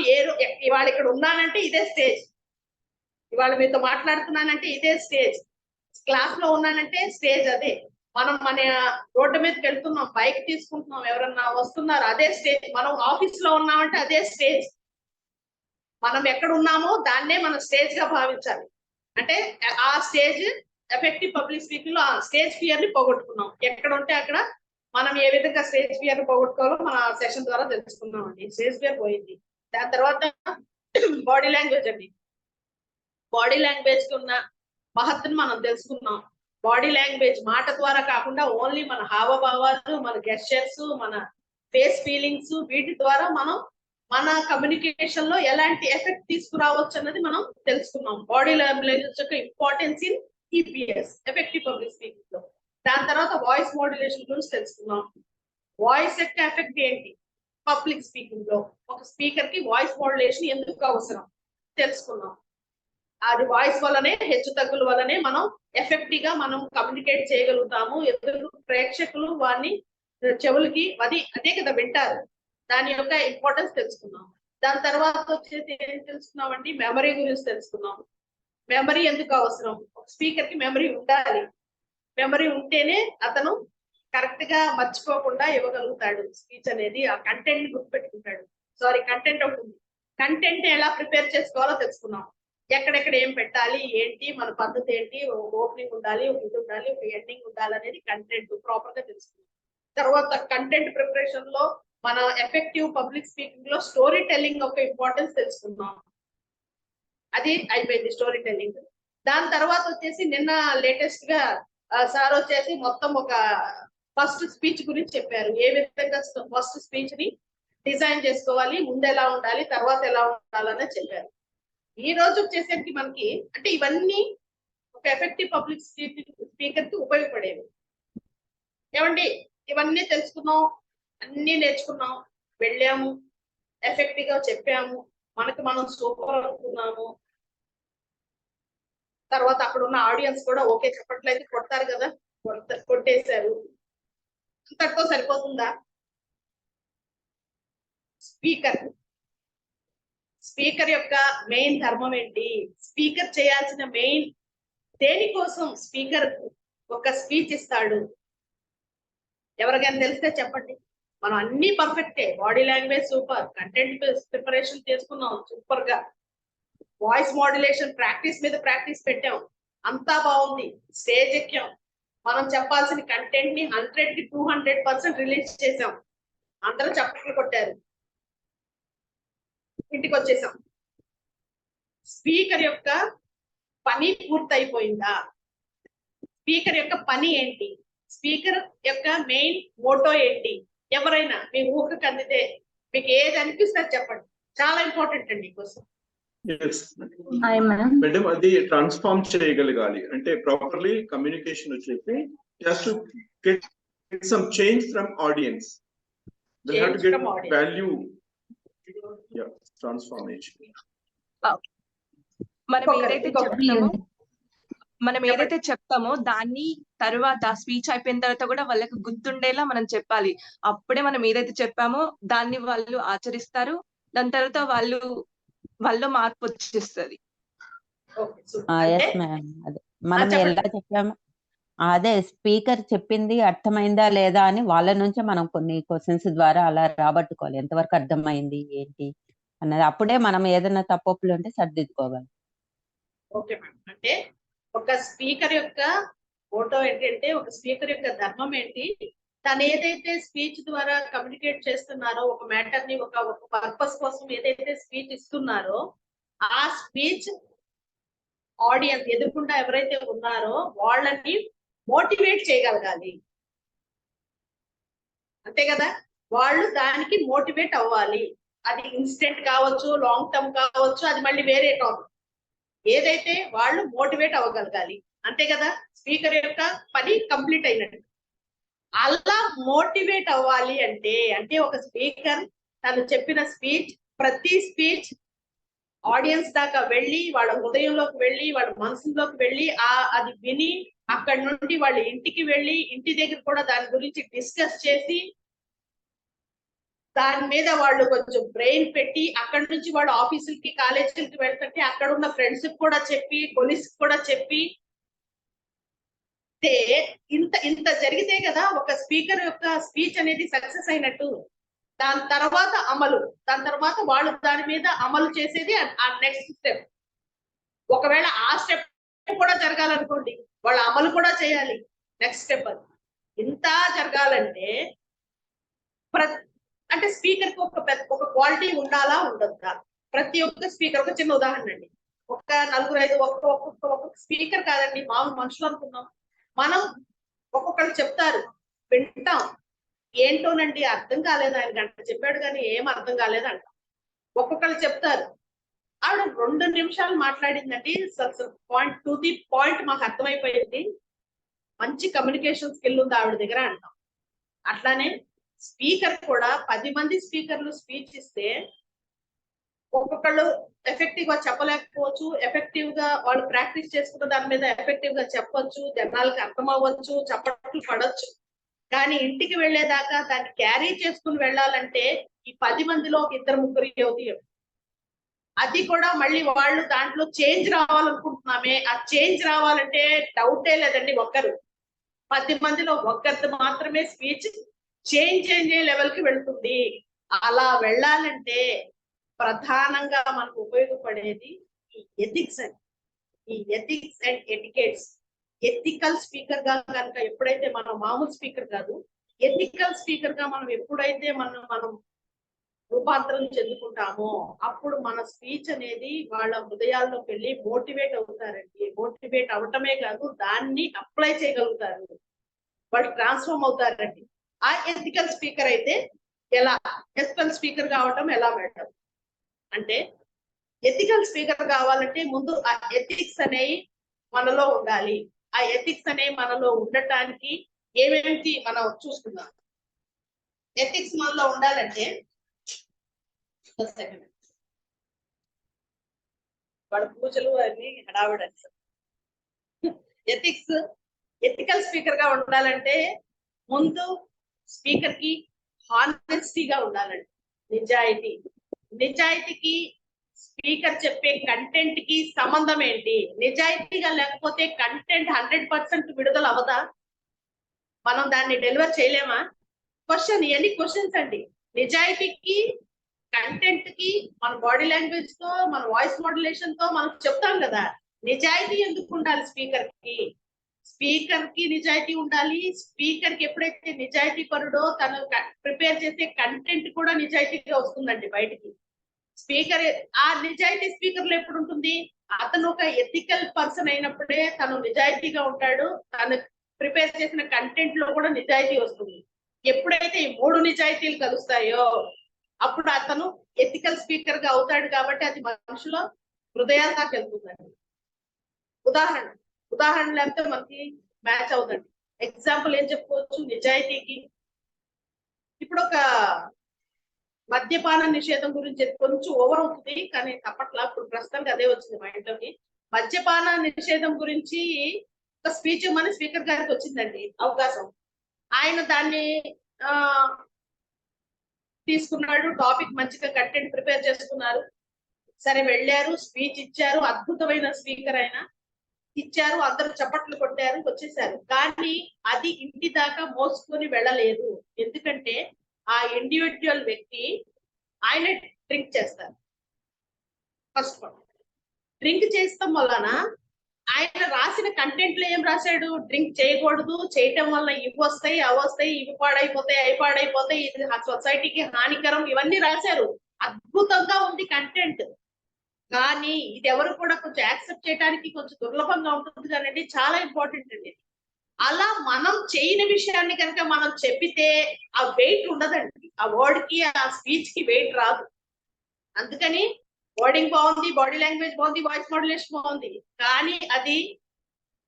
ఇవాళ ఇక్కడ ఉన్నానంటే ఇదే స్టేజ్, ఇవాళ మీతో మాట్లాడుతున్నానంటే ఇదే స్టేజ్, క్లాస్ లో ఉన్నానంటే స్టేజ్ అదే. మనం మన రోడ్డు మీదకి వెళ్తున్నాం, బైక్ తీసుకుంటున్నాం, ఎవరన్నా వస్తున్నారు, అదే స్టేజ్. మనం ఆఫీస్ లో ఉన్నామంటే అదే స్టేజ్. మనం ఎక్కడ ఉన్నామో దాన్నే మనం స్టేజ్ గా భావించాలి. అంటే ఆ స్టేజ్ ఎఫెక్టివ్ పబ్లిక్ స్పీకింగ్ లో ఆ స్టేజ్ ఫియర్ ని పోగొట్టుకున్నాం. ఎక్కడ ఉంటే అక్కడ మనం ఏ విధంగా స్టేజ్ ఫియర్ ని పోగొట్టుకోవాలో మన సెషన్ ద్వారా తెలుసుకున్నాం అండి. స్టేజ్ ఫియర్ పోయింది. దాని తర్వాత బాడీ లాంగ్వేజ్ అండి. బాడీ లాంగ్వేజ్ కి ఉన్న మహత్తుని మనం తెలుసుకున్నాం. బాడీ లాంగ్వేజ్ మాట ద్వారా కాకుండా ఓన్లీ మన హావభావాలు, మన గెస్చర్స్, మన ఫేస్ ఫీలింగ్స్, వీటి ద్వారా మనం మన కమ్యూనికేషన్ లో ఎలాంటి ఎఫెక్ట్ తీసుకురావచ్చు అన్నది మనం తెలుసుకున్నాం. బాడీ లాంగ్వేజ్ యొక్క importance in EPS, effective public speaking లో. దాని తర్వాత వాయిస్ మోడ్యులేషన్ గురించి తెలుసుకున్నాం. వాయిస్ యొక్క ఎఫెక్ట్ ఏంటి పబ్లిక్ స్పీకింగ్ లో, ఒక స్పీకర్ కి వాయిస్ మోడ్యులేషన్ ఎందుకు అవసరం తెలుసుకున్నాం. అది వాయిస్ వల్లనే, హెచ్చు తగ్గుల వల్లనే మనం ఎఫెక్టివ్ గా మనం కమ్యూనికేట్ చేయగలుగుతాము. ఎదురు ప్రేక్షకులు వారిని చెవులకి అదే కదా వింటారు. దాని యొక్క ఇంపార్టెన్స్ తెలుసుకున్నాం. దాని తర్వాత వచ్చేసి ఏం తెలుసుకున్నామండి, మెమరీ గురించి తెలుసుకున్నాం. మెమరీ ఎందుకు అవసరం? స్పీకర్ కి మెమరీ ఉండాలి. మెమరీ ఉంటేనే అతను కరెక్ట్ గా మర్చిపోకుండా ఇవ్వగలుగుతాడు స్పీచ్ అనేది. ఆ కంటెంట్ ని గుర్తుపెట్టుకుంటాడు. కంటెంట్ ఒకటి ఉంది. కంటెంట్ ఎలా ప్రిపేర్ చేసుకోవాలో తెలుసుకున్నాం. ఎక్కడెక్కడ ఏం పెట్టాలి, ఏంటి మన పద్ధతి ఏంటి, ఓపెనింగ్ ఉండాలి, ఒక ఇది ఉండాలి, ఒక ఎండింగ్ ఉండాలి అనేది కంటెంట్ ప్రాపర్ గా తెలుసుకున్నాం. తర్వాత కంటెంట్ ప్రిపరేషన్ లో మన ఎఫెక్టివ్ పబ్లిక్ స్పీకింగ్ లో స్టోరీ టెల్లింగ్ ఒక ఇంపార్టెన్స్ తెలుసుకున్నాం. అది అయిపోయింది స్టోరీ టెల్లింగ్. దాని తర్వాత వచ్చేసి నిన్న లేటెస్ట్ గా సార్ వచ్చేసి మొత్తం ఒక ఫస్ట్ స్పీచ్ గురించి చెప్పారు. ఏ విధంగా ఫస్ట్ స్పీచ్ ని డిజైన్ చేసుకోవాలి, ముందు ఎలా ఉండాలి, తర్వాత ఎలా ఉండాలని చెప్పారు. ఈ రోజు వచ్చేసరికి మనకి అంటే ఇవన్నీ ఒక ఎఫెక్టివ్ పబ్లిక్ స్పీకర్ కి ఉపయోగపడేవి. ఏమండి, ఇవన్నీ తెలుసుకున్నాం, అన్ని నేర్చుకున్నాం, వెళ్ళాము, ఎఫెక్టివ్ గా చెప్పాము, మనకి మనం సూపర్ అనుకున్నాము. తర్వాత అక్కడ ఉన్న ఆడియన్స్ కూడా ఓకే చెప్పట్లేదు, కొడతారు కదా, కొట్టేశారు. అంతటితో సరిపోతుందా? స్పీకర్ యొక్క మెయిన్ ధర్మం ఏంటి? స్పీకర్ చేయాల్సిన మెయిన్ దేనికోసం స్పీకర్ ఒక స్పీచ్ ఇస్తాడు? ఎవరికైనా తెలిస్తే చెప్పండి. మనం అన్ని పర్ఫెక్టే, body language super, content preparation చేసుకున్నాం సూపర్ గా, వాయిస్ మాడ్యులేషన్ ప్రాక్టీస్ మీద ప్రాక్టీస్ పెట్టాం, అంతా బాగుంది, స్టేజ్ ఎక్కాం, మనం చెప్పాల్సిన కంటెంట్ ని 100 కి 200% రిలీజ్ చేసాం, అందరూ చప్పట్లు కొట్టారు, ఇంటికి వచ్చేసాం. స్పీకర్ యొక్క పని పూర్తయిపోయిందా? స్పీకర్ యొక్క పని ఏంటి? స్పీకర్ యొక్క మెయిన్ మోటో ఏంటి? ఎవరైనా మీ ఊహకు అందితే మీకు ఏది అనిపిస్తే చెప్పండి, చాలా ఇంపార్టెంట్ అండి కోసం. మేడం అది ట్రాన్స్ఫార్మ్ చేయగలగాలి అంటే ప్రాపర్లీ కమ్యూనికేషన్ వచ్చేసి just to get some change from audience, they have to get value, yeah, transformation. మనం ఏదైతే చెప్తామో దాన్ని తర్వాత స్పీచ్ అయిపోయిన తర్వాత కూడా వాళ్ళకి గుర్తుండేలా మనం చెప్పాలి. అప్పుడే మనం ఏదైతే చెప్పామో దాన్ని వాళ్ళు ఆచరిస్తారు, దాని తర్వాత వాళ్ళు మార్పు వచ్చేస్తుంది. మనం ఎలా చెప్పాము అదే స్పీకర్ చెప్పింది అర్థమైందా లేదా అని వాళ్ళ నుంచే మనం కొన్ని క్వశ్చన్స్ ద్వారా అలా రాబట్టుకోవాలి, ఎంతవరకు అర్థమైంది ఏంటి అన్నది. అప్పుడే మనం ఏదైనా తప్పులు ఉంటే సర్దిద్దుకోవాలి. ఓకే మేడం, అంటే ఒక స్పీకర్ యొక్క మోటో ఏంటంటే, ఒక స్పీకర్ యొక్క ధర్మం ఏంటి, తను ఏదైతే స్పీచ్ ద్వారా కమ్యూనికేట్ చేస్తున్నారో, ఒక మ్యాటర్ ని ఒక పర్పస్ కోసం ఏదైతే స్పీచ్ ఇస్తున్నారో, ఆ స్పీచ్ ఆడియన్స్ ఎదుర్కొంటా ఎవరైతే ఉన్నారో వాళ్ళని మోటివేట్ చేయగలగాలి, అంతే కదా. వాళ్ళు దానికి మోటివేట్ అవ్వాలి. అది ఇన్స్టెంట్ కావచ్చు, లాంగ్ టర్మ్ కావచ్చు, అది మళ్ళీ వేరే టాపిక్. ఏదైతే వాళ్ళు మోటివేట్ అవ్వగలగాలి, అంతే కదా. స్పీకర్ యొక్క పని కంప్లీట్ అయినట్టు. అలా మోటివేట్ అవ్వాలి అంటే ఒక స్పీకర్ తను చెప్పిన స్పీచ్, ప్రతి స్పీచ్ ఆడియన్స్ దాకా వెళ్ళి, వాళ్ళ హృదయంలోకి వెళ్ళి, వాళ్ళ మనసులోకి వెళ్ళి, అది విని అక్కడి నుండి వాళ్ళ ఇంటికి వెళ్ళి, ఇంటి దగ్గర కూడా దాని గురించి డిస్కస్ చేసి, దాని మీద వాళ్ళు కొంచెం బ్రెయిన్ పెట్టి, అక్కడి నుంచి వాళ్ళు ఆఫీసులకి కాలేజీలకి వెళ్తుంటే అక్కడ ఉన్న ఫ్రెండ్స్ కూడా చెప్పి, కొలీగ్స్ కూడా చెప్పి, ఇంత జరిగితే కదా ఒక స్పీకర్ యొక్క స్పీచ్ అనేది సక్సెస్ అయినట్టు. దాని తర్వాత దాని తర్వాత వాళ్ళు దాని మీద అమలు చేసేది ఆ నెక్స్ట్ స్టెప్. ఒకవేళ ఆ స్టెప్ కూడా జరగాలనుకోండి, వాళ్ళ అమలు కూడా చేయాలి, నెక్స్ట్ స్టెప్. అది ఇంత జరగాలంటే అంటే స్పీకర్ కి ఒక క్వాలిటీ ఉండాలా ఉండద్దా? ప్రతి ఒక్క స్పీకర్, ఒక చిన్న ఉదాహరణ అండి, ఒక 4-5 ఒక్కొక్క స్పీకర్ కాదండి, మామూలు మనుషులు అనుకున్నాం. మనం ఒక్కొక్కరు చెప్తారు, వింటాం, ఏంటోనండి అర్థం కాలేదు, ఆయన గంట చెప్పాడు కానీ ఏం అర్థం కాలేదంట. ఒక్కొక్కరు చెప్తారు, ఆవిడ 2 నిమిషాలు మాట్లాడిందండి, పాయింట్ టు ది పాయింట్ మాకు అర్థమైపోయింది, మంచి కమ్యూనికేషన్ స్కిల్ ఉంది ఆవిడ దగ్గర అంటాం. అట్లానే స్పీకర్ కూడా 10 మంది స్పీకర్లు స్పీచ్ ఇస్తే ఒక్కొక్కళ్ళు ఎఫెక్టివ్ గా చెప్పలేకపోవచ్చు, ఎఫెక్టివ్ గా వాళ్ళు ప్రాక్టీస్ చేసుకున్న దాని మీద ఎఫెక్టివ్ గా చెప్పొచ్చు, జనాలకు అర్థం అవ్వచ్చు, చప్పట్లు పడొచ్చు. కానీ ఇంటికి వెళ్ళేదాకా దాన్ని క్యారీ చేసుకుని వెళ్ళాలంటే ఈ 10 మందిలో ఒక 2-3 యువతీయం. అది కూడా మళ్ళీ వాళ్ళు దాంట్లో చేంజ్ రావాలనుకుంటున్నామే, ఆ చేంజ్ రావాలంటే డౌటే లేదండి, 10 మందిలో ఒక్కరిది మాత్రమే స్పీచ్ చేంజ్ అయ్యే లెవెల్ కి వెళ్తుంది. అలా వెళ్ళాలంటే ప్రధానంగా మనకు ఉపయోగపడేది ఈ ethics and etiquettes. Ethical speaker గా కనుక ఎప్పుడైతే మనం మామూలు స్పీకర్ కాదు, ఎథికల్ స్పీకర్ గా మనం ఎప్పుడైతే మనం రూపాంతరం చెందుకుంటామో అప్పుడు మన స్పీచ్ అనేది వాళ్ళ హృదయాల్లోకి వెళ్ళి మోటివేట్ అవుతారండి. మోటివేట్ అవటమే కాదు, దాన్ని అప్లై చేయగలుగుతారు, వాళ్ళు ట్రాన్స్ఫార్మ్ అవుతారండి. ఆ ఎథికల్ స్పీకర్ అయితే ఎలా, ఎథికల్ స్పీకర్ కావటం ఎలా మేడం అంటే, ఎథికల్ స్పీకర్ కావాలంటే ముందు ఆ ఎథిక్స్ అనేవి మనలో ఉండాలి. ఆ ఎథిక్స్ అనేవి మనలో ఉండటానికి ఏమేమి మనం చూసుకుందాం. ఎథిక్స్ మనలో ఉండాలంటే వాళ్ళ పూజలు అన్ని హడావిడండి. ఎథిక్స్, ఎథికల్ స్పీకర్ గా ఉండాలంటే ముందు స్పీకర్ కి హానెస్టీగా ఉండాలండి, నిజాయితీ. నిజాయితీకి స్పీకర్ చెప్పే కంటెంట్ కి సంబంధం ఏంటి? నిజాయితీగా లేకపోతే కంటెంట్ 100% విడుదల అవదా? మనం దాన్ని డెలివర్ చేయలేమా? క్వశ్చన్, ఇవన్నీ క్వశ్చన్స్ అండి. నిజాయితీకి, కంటెంట్ కి మన బాడీ లాంగ్వేజ్ తో, మన వాయిస్ మోడ్యులేషన్ తో మనం చెప్తాం కదా. నిజాయితీ ఎందుకు ఉండాలి స్పీకర్ కి? స్పీకర్ కి నిజాయితీ ఉండాలి. స్పీకర్ కి ఎప్పుడైతే నిజాయితీ పరుడో తను ప్రిపేర్ చేసే కంటెంట్ కూడా నిజాయితీగా వస్తుందండి బయటికి. స్పీకర్ ఆ నిజాయితీ స్పీకర్ లో ఎప్పుడు ఉంటుంది? అతను ఒక ఎథికల్ పర్సన్ అయినప్పుడే తను నిజాయితీగా ఉంటాడు. తను ప్రిపేర్ చేసిన కంటెంట్ లో కూడా నిజాయితీ వస్తుంది. ఎప్పుడైతే ఈ 3 నిజాయితీలు కలుస్తాయో అప్పుడు అతను ఎథికల్ స్పీకర్ గా అవుతాడు. కాబట్టి అది మనుషుల హృదయాల దాకా వెళ్తుందండి. ఉదాహరణ లేకపోతే మనకి మ్యాచ్ అవుతుంది. ఎగ్జాంపుల్ ఏం చెప్పుకోవచ్చు నిజాయితీకి? ఇప్పుడు ఒక మద్యపాన నిషేధం గురించి కొంచెం ఓవర్ అవుతుంది, కానీ తప్పట్లా. ఇప్పుడు ప్రస్తుతానికి అదే వచ్చింది మైండ్ లోకి. మద్యపాన నిషేధం గురించి ఒక స్పీచ్ మన స్పీకర్ గారికి వచ్చిందండి అవకాశం. ఆయన దాన్ని తీసుకున్నాడు, టాపిక్ మంచిగా కంటెంట్ ప్రిపేర్ చేసుకున్నారు. సరే వెళ్ళారు, స్పీచ్ ఇచ్చారు. అద్భుతమైన స్పీకర్ ఆయన ఇచ్చారు, అందరూ చప్పట్లు కొట్టారు, వచ్చేసారు. కానీ అది ఇంటి దాకా మోసుకొని వెళ్ళలేదు. ఎందుకంటే ఆ ఇండివిజువల్ వ్యక్తి ఆయన డ్రింక్ చేస్తారు. ఫస్ట్ ఆఫ్ ఆల్ డ్రింక్ చేస్తాం వలన ఆయన రాసిన కంటెంట్ లో ఏం రాశాడు? డ్రింక్ చేయకూడదు, చేయటం వల్ల ఇవి వస్తాయి, అవి వస్తాయి, ఇవి పాడైపోతాయి, అవి పాడైపోతాయి, ఇది సొసైటీకి హానికరం, ఇవన్నీ రాశారు. అద్భుతంగా ఉంది కంటెంట్. కానీ ఇది ఎవరు కూడా కొంచెం యాక్సెప్ట్ చేయడానికి కొంచెం దుర్లభంగా ఉంటుంది కానీ చాలా ఇంపార్టెంట్ అండి. అలా మనం చేయని విషయాన్ని కనుక మనం చెప్పితే ఆ వెయిట్ ఉండదండి. ఆ వర్డ్ కి, ఆ స్పీచ్ కి వెయిట్ రాదు. అందుకని వర్డింగ్ బాగుంది, బాడీ లాంగ్వేజ్ బాగుంది, వాయిస్ మోడ్యులేషన్ బాగుంది, కానీ అది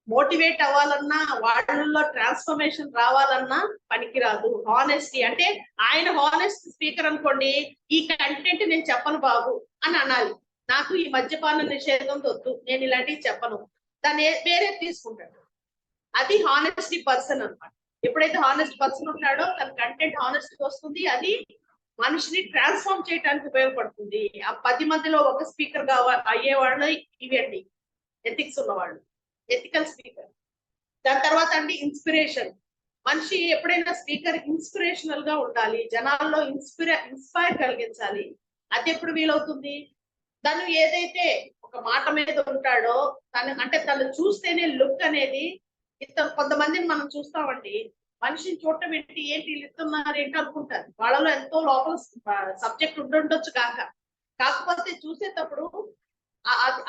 మోటివేట్ అవ్వాలన్నా, వాళ్ళల్లో ట్రాన్స్ఫర్మేషన్ రావాలన్నా పనికిరాదు. హానెస్టీ అంటే ఆయన హానెస్ట్ స్పీకర్ అనుకోండి, ఈ కంటెంట్ నేను చెప్పను బాబు అని అనాలి. నాకు ఈ మద్యపాన నిషేధం వద్దు, నేను ఇలాంటివి చెప్పను, దాన్ని వేరే తీసుకుంటాడు. అది హానెస్టీ పర్సన్ అన్నమాట. ఎప్పుడైతే హానెస్ట్ పర్సన్ ఉంటాడో తన కంటెంట్ హానెస్ట్ వస్తుంది, అది మనిషిని ట్రాన్స్ఫార్మ్ చేయడానికి ఉపయోగపడుతుంది. ఆ 10 మందిలో ఒక స్పీకర్ అయ్యేవాళ్ళు ఇవండి ఎథిక్స్ ఉన్నవాళ్ళు, ఎథికల్ స్పీకర్. దాని తర్వాత అండి ఇన్స్పిరేషన్. మనిషి ఎప్పుడైనా స్పీకర్ ఇన్స్పిరేషనల్ గా ఉండాలి, జనాల్లో ఇన్స్పైర్ కలిగించాలి. అది ఎప్పుడు వీలవుతుంది? తను ఏదైతే ఒక మాట మీద ఉంటాడో తను చూస్తేనే లుక్ అనేది, కొంతమందిని మనం చూస్తామండి, మనిషిని చూడటం ఏంటి వీళ్ళు ఇస్తున్నారు ఏంటి అనుకుంటారు. వాళ్ళలో ఎంతో లోపల సబ్జెక్ట్ ఉండొచ్చు కాకపోతే చూసేటప్పుడు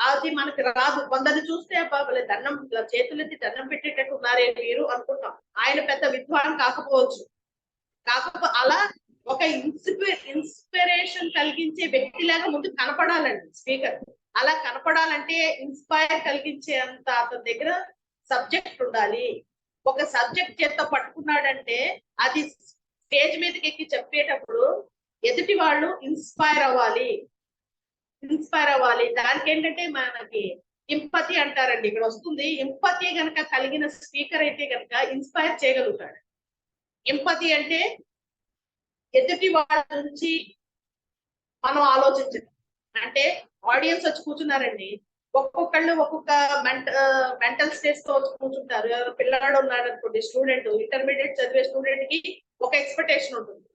అది మనకి రాదు. కొందరు చూస్తే బాబులే దండం, చేతులెత్తి దండం పెట్టేటట్టు ఉన్నారే మీరు అనుకుంటాం. ఆయన పెద్ద విద్వాన్ కాకపోవచ్చు, అలా ఒక ఇన్స్పిరేషన్ కలిగించే వ్యక్తిలాగా ముందు కనపడాలండి స్పీకర్. అలా కనపడాలంటే ఇన్స్పైర్ కలిగించే అంత అతని దగ్గర సబ్జెక్ట్ ఉండాలి. ఒక సబ్జెక్ట్ చేత పట్టుకున్నాడంటే అది స్టేజ్ మీదకి ఎక్కి చెప్పేటప్పుడు ఎదుటి వాళ్ళు ఇన్స్పైర్ అవ్వాలి. దానికి ఏంటంటే మనకి ఎంపతి అంటారండి, ఇక్కడ వస్తుంది. ఎంపతి గనక కలిగిన స్పీకర్ అయితే గనక ఇన్స్పైర్ చేయగలుగుతాడు. ఎంపతి అంటే ఎదుటి వాళ్ళ నుంచి మనం ఆలోచించడం. అంటే ఆడియన్స్ వచ్చి కూర్చున్నారండి, ఒక్కొక్కళ్ళు ఒక్కొక్క మెంటల్ స్టేజ్ తో వచ్చి కూర్చుంటారు. పిల్లాడు ఉన్నాడు అనుకోండి, స్టూడెంట్, ఇంటర్మీడియట్ చదివే స్టూడెంట్ కి ఒక ఎక్స్పెక్టేషన్ ఉంటుంది.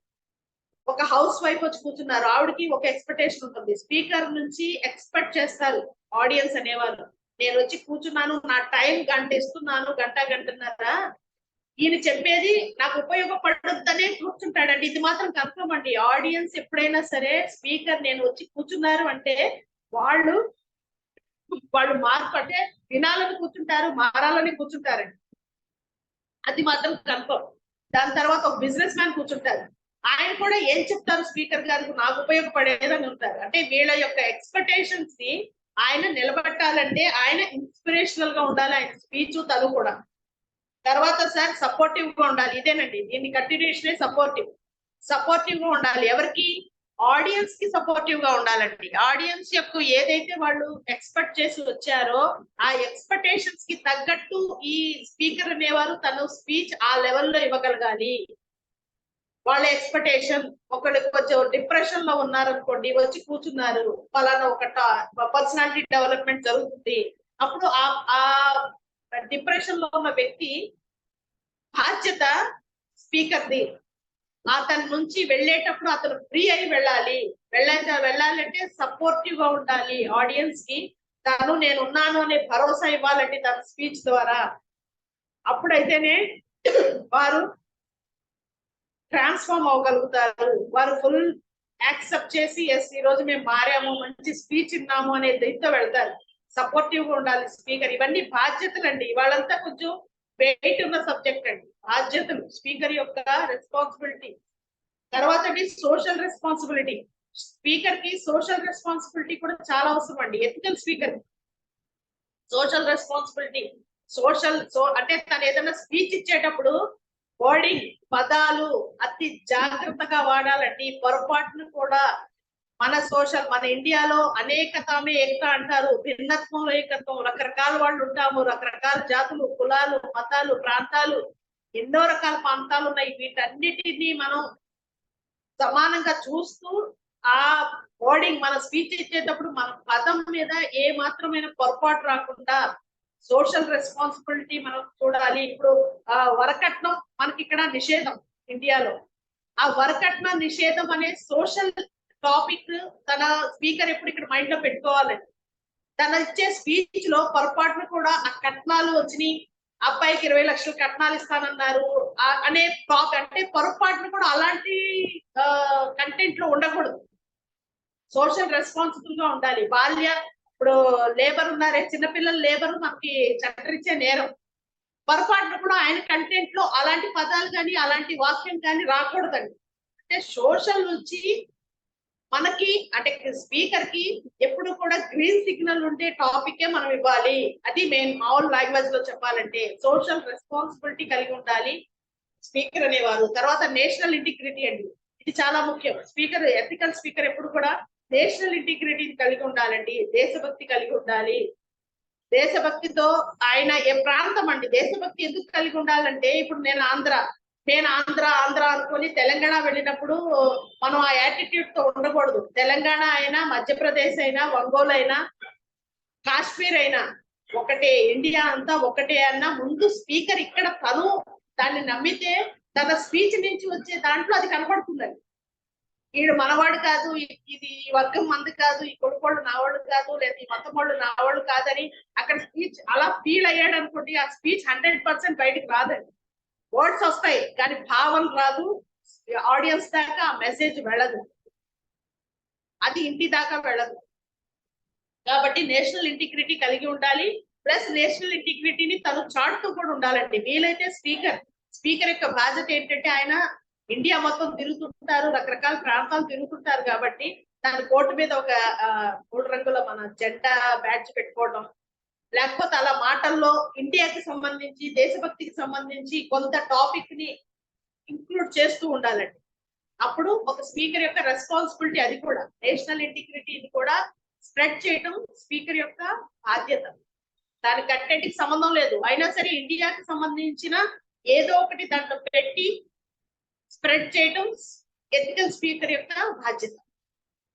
ఒక హౌస్ వైఫ్ వచ్చి కూర్చున్నారు, ఆవిడకి ఒక ఎక్స్పెక్టేషన్ ఉంటుంది. స్పీకర్ నుంచి ఎక్స్పెక్ట్ చేస్తారు ఆడియన్స్ అనేవాళ్ళు, నేను వచ్చి కూర్చున్నాను, నా టైం గంట ఇస్తున్నాను, గంటన్నర, ఈయన చెప్పేది నాకు ఉపయోగపడుద్దనే కూర్చుంటాడండి. ఇది మాత్రం కన్ఫర్మ్ అండి. ఆడియన్స్ ఎప్పుడైనా సరే స్పీకర్ నేను వచ్చి కూర్చున్నారు అంటే వాళ్ళు మార్పు అంటే వినాలని కూర్చుంటారు, మారాలని కూర్చుంటారండి. అది మాత్రం కన్ఫర్మ్. దాని తర్వాత ఒక బిజినెస్ మ్యాన్ కూర్చుంటారు, ఆయన కూడా ఏం చెప్తారు స్పీకర్ గారికి నాకు ఉపయోగపడేదని ఉంటారు. అంటే వీళ్ళ యొక్క ఎక్స్పెక్టేషన్స్ ని ఆయన నిలబెట్టాలంటే ఆయన ఇన్స్పిరేషనల్ గా ఉండాలి ఆయన స్పీచ్ తను కూడా. తర్వాత సార్ సపోర్టివ్ గా ఉండాలి. ఇదేనండి దీన్ని కంటిన్యూషన్ సపోర్టివ్ గా ఉండాలి. ఎవరికి? ఆడియన్స్ కి సపోర్టివ్ గా ఉండాలండి. ఆడియన్స్ యొక్క ఏదైతే వాళ్ళు ఎక్స్పెక్ట్ చేసి వచ్చారో ఆ ఎక్స్పెక్టేషన్స్ కి తగ్గట్టు ఈ స్పీకర్ అనేవారు తన స్పీచ్ ఆ లెవెల్లో ఇవ్వగలగాలి. వాళ్ళ ఎక్స్పెక్టేషన్ ఒకళ్ళకి కొంచెం డిప్రెషన్ లో ఉన్నారనుకోండి, వచ్చి కూర్చున్నారు, ఫలానా ఒక పర్సనాలిటీ డెవలప్మెంట్ జరుగుతుంది, అప్పుడు ఆ డిప్రెషన్ లో ఉన్న వ్యక్తి బాధ్యత స్పీకర్ది. అతని నుంచి వెళ్ళేటప్పుడు అతను ఫ్రీ అయి వెళ్ళాలంటే సపోర్టివ్ గా ఉండాలి ఆడియన్స్ కి. తను నేనున్నాను అనే భరోసా ఇవ్వాలండి తన స్పీచ్ ద్వారా. అప్పుడైతేనే వారు ట్రాన్స్ఫార్మ్ అవ్వగలుగుతారు. వారు ఫుల్ యాక్సెప్ట్ చేసి ఎస్ ఈ రోజు మేము మారాము, మంచి స్పీచ్ ఇన్నాము అనే దీంతో వెళ్తారు. సపోర్టివ్ గా ఉండాలి స్పీకర్. ఇవన్నీ బాధ్యతలు అండి. వాళ్ళంతా కొంచెం వెయిట్ ఉన్న సబ్జెక్ట్ అండి. బాధ్యతలు స్పీకర్ యొక్క రెస్పాన్సిబిలిటీ. తర్వాత సోషల్ రెస్పాన్సిబిలిటీ. స్పీకర్ కి సోషల్ రెస్పాన్సిబిలిటీ కూడా చాలా అవసరం అండి. Ethical speaker social responsibility. అంటే తను ఏదైనా స్పీచ్ ఇచ్చేటప్పుడు వర్డింగ్ పదాలు అతి జాగ్రత్తగా వాడాలండి. పొరపాటును కూడా మన ఇండియాలో అనేకతామే ఏకత అంటారు, భిన్నత్వంలో ఏకత్వం. రకరకాల వాళ్ళు ఉంటాము, రకరకాల జాతులు, కులాలు, మతాలు, ప్రాంతాలు, ఎన్నో రకాల ప్రాంతాలు ఉన్నాయి. వీటన్నిటిని మనం సమానంగా చూస్తూ ఆ వర్డింగ్ మన స్పీచ్ ఇచ్చేటప్పుడు మన పదం మీద ఏ మాత్రమైన పొరపాటు రాకుండా సోషల్ రెస్పాన్సిబిలిటీ మనం చూడాలి. ఇప్పుడు వరకట్నం మనకి ఇక్కడ నిషేధం ఇండియాలో. ఆ వరకట్న నిషేధం అనే సోషల్ టాపిక్ తన స్పీకర్ ఎప్పుడు ఇక్కడ మైండ్ లో పెట్టుకోవాలండి. తన ఇచ్చే స్పీచ్ లో పొరపాటును కూడా ఆ కట్నాలు వచ్చినాయి, అబ్బాయికి 20 లక్షలు కట్నాలు ఇస్తానన్నారు అనే అంటే పొరపాటును కూడా అలాంటి కంటెంట్ లో ఉండకూడదు. సోషల్ రెస్పాన్సిబుల్ గా ఉండాలి. ఇప్పుడు లేబర్ ఉన్నారే, చిన్నపిల్లల లేబర్ మనకి చట్టరిచ్చే నేరం. పొరపాటును కూడా ఆయన కంటెంట్ లో అలాంటి పదాలు కానీ అలాంటి వాక్యం కానీ రాకూడదండి. అంటే సోషల్ నుంచి మనకి అంటే స్పీకర్ కి ఎప్పుడు కూడా గ్రీన్ సిగ్నల్ ఉండే టాపికే మనం ఇవ్వాలి. అది మెయిన్ మామూలు లాంగ్వేజ్ లో చెప్పాలంటే సోషల్ రెస్పాన్సిబిలిటీ కలిగి ఉండాలి స్పీకర్ అనేవారు. తర్వాత నేషనల్ ఇంటిగ్రిటీ అండి, ఇది చాలా ముఖ్యం. స్పీకర్ ఎథికల్ స్పీకర్ ఎప్పుడు కూడా నేషనల్ ఇంటిగ్రిటీ కలిగి ఉండాలండి. దేశభక్తి కలిగి ఉండాలి. దేశభక్తితో ఆయన ఏ ప్రాంతం అండి, దేశభక్తి ఎందుకు కలిగి ఉండాలంటే ఇప్పుడు నేను ఆంధ్ర అనుకొని తెలంగాణ వెళ్ళినప్పుడు మనం ఆ యాటిట్యూడ్ తో ఉండకూడదు. తెలంగాణ అయినా, మధ్యప్రదేశ్ అయినా, ఒంగోలు అయినా, కాశ్మీర్ అయినా ఒకటే, ఇండియా అంతా ఒకటే అన్న ముందు స్పీకర్ ఇక్కడ తను దాన్ని నమ్మితే తన స్పీచ్ నుంచి వచ్చే దాంట్లో అది కనపడుతుందండి. ఈడు మనవాడు కాదు, ఇది వర్గం మంది కాదు, ఈ కొడుకోళ్ళు నావాళ్ళు కాదు, లేదా ఈ మొత్తం వాళ్ళు నావాళ్ళు కాదని అక్కడ స్పీచ్ అలా ఫీల్ అయ్యాడు అనుకోండి, ఆ స్పీచ్ 100% బయటకు రాదండి. వర్డ్స్ వస్తాయి కానీ భావన రాదు, ఆడియన్స్ దాకా ఆ మెసేజ్ వెళ్ళదు, అది ఇంటి దాకా వెళ్ళదు. కాబట్టి నేషనల్ ఇంటిగ్రిటీ కలిగి ఉండాలి. ప్లస్ నేషనల్ ఇంటిగ్రిటీని తను చాటుతూ కూడా ఉండాలండి. వీలైతే స్పీకర్ యొక్క బాధ్యత ఏంటంటే ఆయన ఇండియా మొత్తం తిరుగుతుంటారు, రకరకాల ప్రాంతాలు తిరుగుతుంటారు. కాబట్టి దాని కోటు మీద ఒక 3 రంగుల మన జెండా బ్యాడ్జ్ పెట్టుకోవడం, లేకపోతే అలా మాటల్లో ఇండియాకి సంబంధించి, దేశభక్తికి సంబంధించి కొంత టాపిక్ ని ఇంక్లూడ్ చేస్తూ ఉండాలండి. అప్పుడు ఒక స్పీకర్ యొక్క రెస్పాన్సిబిలిటీ. అది కూడా నేషనల్ ఇంటిగ్రిటీని కూడా స్ప్రెడ్ చేయడం స్పీకర్ యొక్క బాధ్యత. దాని కంటెంట్ కి సంబంధం లేదు, అయినా సరే ఇండియాకి సంబంధించిన ఏదో ఒకటి దాంట్లో పెట్టి స్ప్రెడ్ చేయడం ఎథికల్ స్పీకర్ యొక్క బాధ్యత.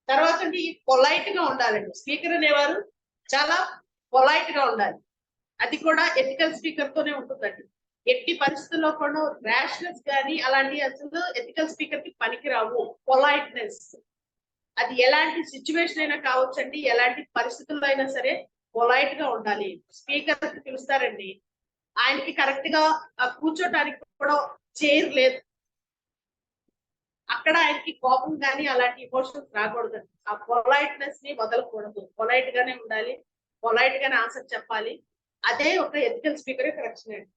తర్వాత పొలైట్ గా ఉండాలండి. స్పీకర్ అనేవారు చాలా పొలైట్ గా ఉండాలి. అది కూడా ఎథికల్ స్పీకర్ తోనే ఉంటుందండి. ఎట్టి పరిస్థితుల్లో కూడా ర్యాష్నెస్ కానీ అలాంటి అసలు ఎథికల్ స్పీకర్ కి పనికిరావు. పొలైట్నెస్ అది ఎలాంటి సిచ్యువేషన్ అయినా కావచ్చండి, ఎలాంటి పరిస్థితుల్లో అయినా సరే పొలైట్ గా ఉండాలి. స్పీకర్ పిలుస్తారండి, ఆయనకి కరెక్ట్ గా కూర్చోటానికి కూడా చైర్ లేదు. అక్కడ ఆయనకి కోపం కానీ అలాంటి ఎమోషన్స్ రాకూడదు. ఆ పొలైట్నెస్ ని వదలకూడదు. పొలైట్ గానే ఉండాలి, పొలైట్ గానే ఆన్సర్ చెప్పాలి. అదే ఒక ఎథికల్ స్పీకర్ కరెక్షన్ అండి.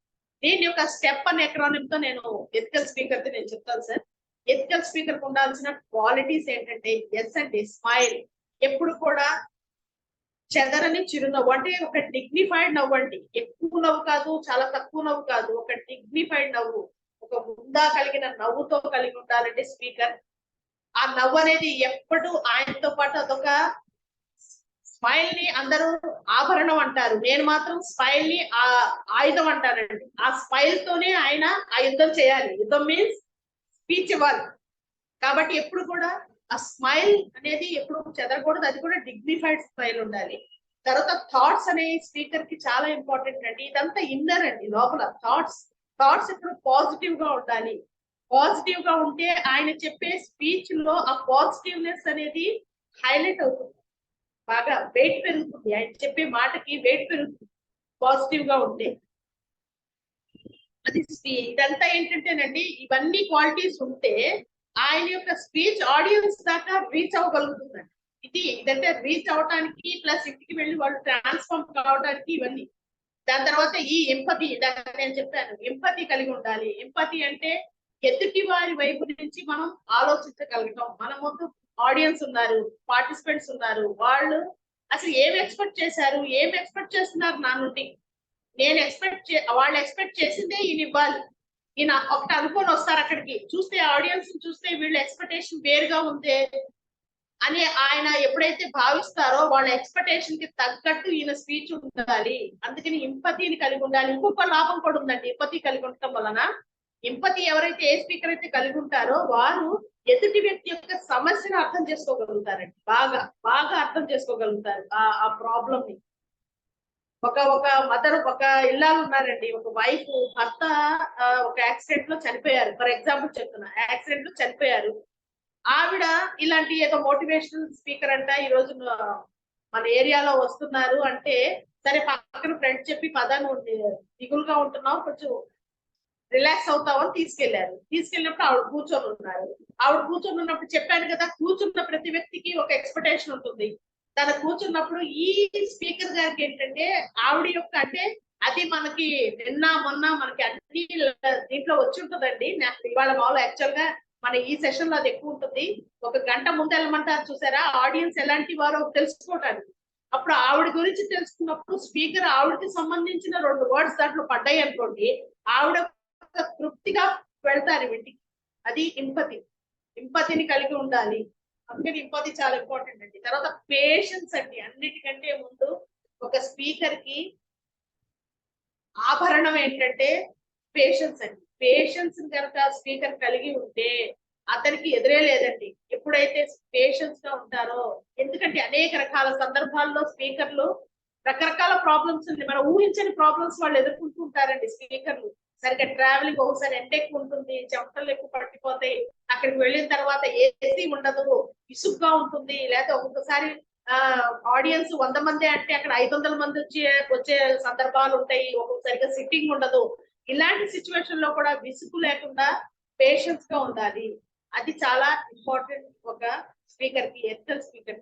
దీని యొక్క స్టెప్ అనే ఎక్రానిమ్ తో నేను ఎథికల్ స్పీకర్ నేను చెప్తాను సార్. ఎథికల్ స్పీకర్ కు ఉండాల్సిన క్వాలిటీస్ ఏంటంటే ఎస్ అండి, స్మైల్, ఎప్పుడు కూడా చెదరని చిరునవ్వు, అంటే ఒక డిగ్నిఫైడ్ నవ్వు అండి. ఎక్కువ నవ్వు కాదు, చాలా తక్కువ నవ్వు కాదు, ఒక డిగ్నిఫైడ్ నవ్వు, ఒక ముందా కలిగిన నవ్వుతో కలిగి ఉండాలండి స్పీకర్. ఆ నవ్వు అనేది ఎప్పుడు ఆయనతో పాటు అదొక స్మైల్ ని అందరూ ఆభరణం అంటారు, నేను మాత్రం స్మైల్ ని ఆయుధం అంటానండి. ఆ స్మైల్ తోనే ఆయన ఆ యుద్ధం చేయాలి. యుద్ధం మీన్స్ స్పీచ్ ఇవ్వాలి. కాబట్టి ఎప్పుడు కూడా ఆ స్మైల్ అనేది ఎప్పుడు చెదరకూడదు, అది కూడా డిగ్నిఫైడ్ స్మైల్ ఉండాలి. తర్వాత థాట్స్ అనే స్పీకర్ కి చాలా ఇంపార్టెంట్ అండి. ఇదంతా ఇన్నర్ అండి, లోపల థాట్స్ ఎప్పుడు పాజిటివ్ గా ఉండాలి. పాజిటివ్ గా ఉంటే ఆయన చెప్పే స్పీచ్ లో ఆ పాజిటివ్నెస్ అనేది హైలైట్ అవుతుంది, బాగా వెయిట్ పెరుగుతుంది. ఆయన చెప్పే మాటకి వెయిట్ పెరుగుతుంది పాజిటివ్ గా ఉంటే. అది ఇదంతా ఏంటంటేనండి, ఇవన్నీ క్వాలిటీస్ ఉంటే ఆయన యొక్క స్పీచ్ ఆడియన్స్ దాకా రీచ్ అవ్వగలుగుతుందండి. ఇదంటే రీచ్ అవడానికి ప్లస్ ఇంటికి వెళ్ళి వాళ్ళు ట్రాన్స్ఫార్మ్ కావడానికి ఇవన్నీ. దాని తర్వాత ఈ ఎంపతి, నేను చెప్పాను ఎంపతి కలిగి ఉండాలి. ఎంపతి అంటే ఎదుటి వారి వైపు నుంచి మనం ఆలోచించగలగటం. మన ముందు ఆడియన్స్ ఉన్నారు, పార్టిసిపెంట్స్ ఉన్నారు, వాళ్ళు అసలు ఏం ఎక్స్పెక్ట్ చేశారు, ఏం ఎక్స్పెక్ట్ చేస్తున్నారు నా నుండి, నేను వాళ్ళు ఎక్స్పెక్ట్ చేసిందే ఈయన ఇవ్వాలి. ఈయన ఒకటి అనుకొని వస్తారు అక్కడికి, చూస్తే ఆడియన్స్ చూస్తే వీళ్ళ ఎక్స్పెక్టేషన్ వేరుగా ఉంది అని ఆయన ఎప్పుడైతే భావిస్తారో వాళ్ళ ఎక్స్పెక్టేషన్ కి తగ్గట్టు ఈయన స్పీచ్ ఉండాలి. అందుకని ఎంపతిని కలిగి ఉండాలి. ఇంకొక లాభం కూడా ఉందండి ఎంపతి కలిగి ఉండటం వలన. ఎంపతి ఎవరైతే ఏ స్పీకర్ అయితే కలిగి ఉంటారో వారు ఎదుటి వ్యక్తి యొక్క సమస్యను అర్థం చేసుకోగలుగుతారండి. బాగా అర్థం చేసుకోగలుగుతారు ఆ ప్రాబ్లం ని. ఒక మదర్, ఒక ఇల్లాలు ఉన్నారండి, ఒక వైఫ్, భర్త ఒక యాక్సిడెంట్ లో చనిపోయారు. ఫర్ ఎగ్జాంపుల్ చెప్తున్నా, యాక్సిడెంట్ లో చనిపోయారు. ఆవిడ ఇలాంటి ఏదో మోటివేషనల్ స్పీకర్ అంట ఈ రోజు మన ఏరియాలో వస్తున్నారు అంటే, సరే పక్కన ఫ్రెండ్ చెప్పి పదాన్ని దిగులుగా ఉంటున్నావు, కొంచెం రిలాక్స్ అవుతావని తీసుకెళ్లారు. తీసుకెళ్ళినప్పుడు ఆవిడ కూర్చొని ఉన్నారు. ఆవిడ కూర్చొని ఉన్నప్పుడు చెప్పాను కదా, కూర్చున్న ప్రతి వ్యక్తికి ఒక ఎక్స్పెక్టేషన్ ఉంటుంది. తన కూర్చున్నప్పుడు ఈ స్పీకర్ గారికి ఏంటంటే ఆవిడ యొక్క, అంటే అది మనకి నిన్న మొన్న మనకి అన్ని దీంట్లో వచ్చి ఉంటుందండి. ఇవాళ మామూలు యాక్చువల్ గా మన ఈ సెషన్ లో అది ఎక్కువ ఉంటుంది. ఒక గంట ముందు వెళ్ళమంటారు చూసారా, ఆడియన్స్ ఎలాంటి వారో తెలుసుకోవడానికి. అప్పుడు ఆవిడ గురించి తెలుసుకున్నప్పుడు స్పీకర్ ఆవిడకి సంబంధించిన 2 వర్డ్స్ దాంట్లో పడ్డాయి అనుకోండి, ఆవిడ తృప్తిగా వెళ్తారు ఇంటికి. అది ఇంపతిని కలిగి ఉండాలి. అందుకని ఇంపతి చాలా ఇంపార్టెంట్ అండి. తర్వాత పేషెన్స్ అండి, అన్నిటికంటే ముందు ఒక స్పీకర్ కి ఆభరణం ఏంటంటే పేషెన్స్ అండి. పేషెన్స్ కనుక స్పీకర్ కలిగి ఉంటే అతనికి ఎదురే లేదండి ఎప్పుడైతే పేషెన్స్ గా ఉంటారో. ఎందుకంటే అనేక రకాల సందర్భాల్లో స్పీకర్లు రకరకాల ప్రాబ్లమ్స్ ఉంది, మనం ఊహించని ప్రాబ్లమ్స్ వాళ్ళు ఎదుర్కొంటూ ఉంటారండి స్పీకర్లు. సరిగ్గా ట్రావెలింగ్ ఒకసారి ఎండ ఎక్కువ ఉంటుంది, చెమటలు ఎక్కువ పట్టిపోతాయి, అక్కడికి వెళ్ళిన తర్వాత ఏసీ ఉండదు, ఇసుగ్గా ఉంటుంది, లేకపోతే ఒక్కొక్కసారి ఆడియన్స్ 100 మంది అంటే అక్కడ 500 మంది వచ్చే సందర్భాలు ఉంటాయి, ఒక్కొక్కసారిగా సిట్టింగ్ ఉండదు. ఇలాంటి సిచ్యువేషన్ లో కూడా విసుగు లేకుండా పేషెన్స్ గా ఉండాలి. అది చాలా ఇంపార్టెంట్ ఒక స్పీకర్ కి, ఎథికల్ స్పీకర్.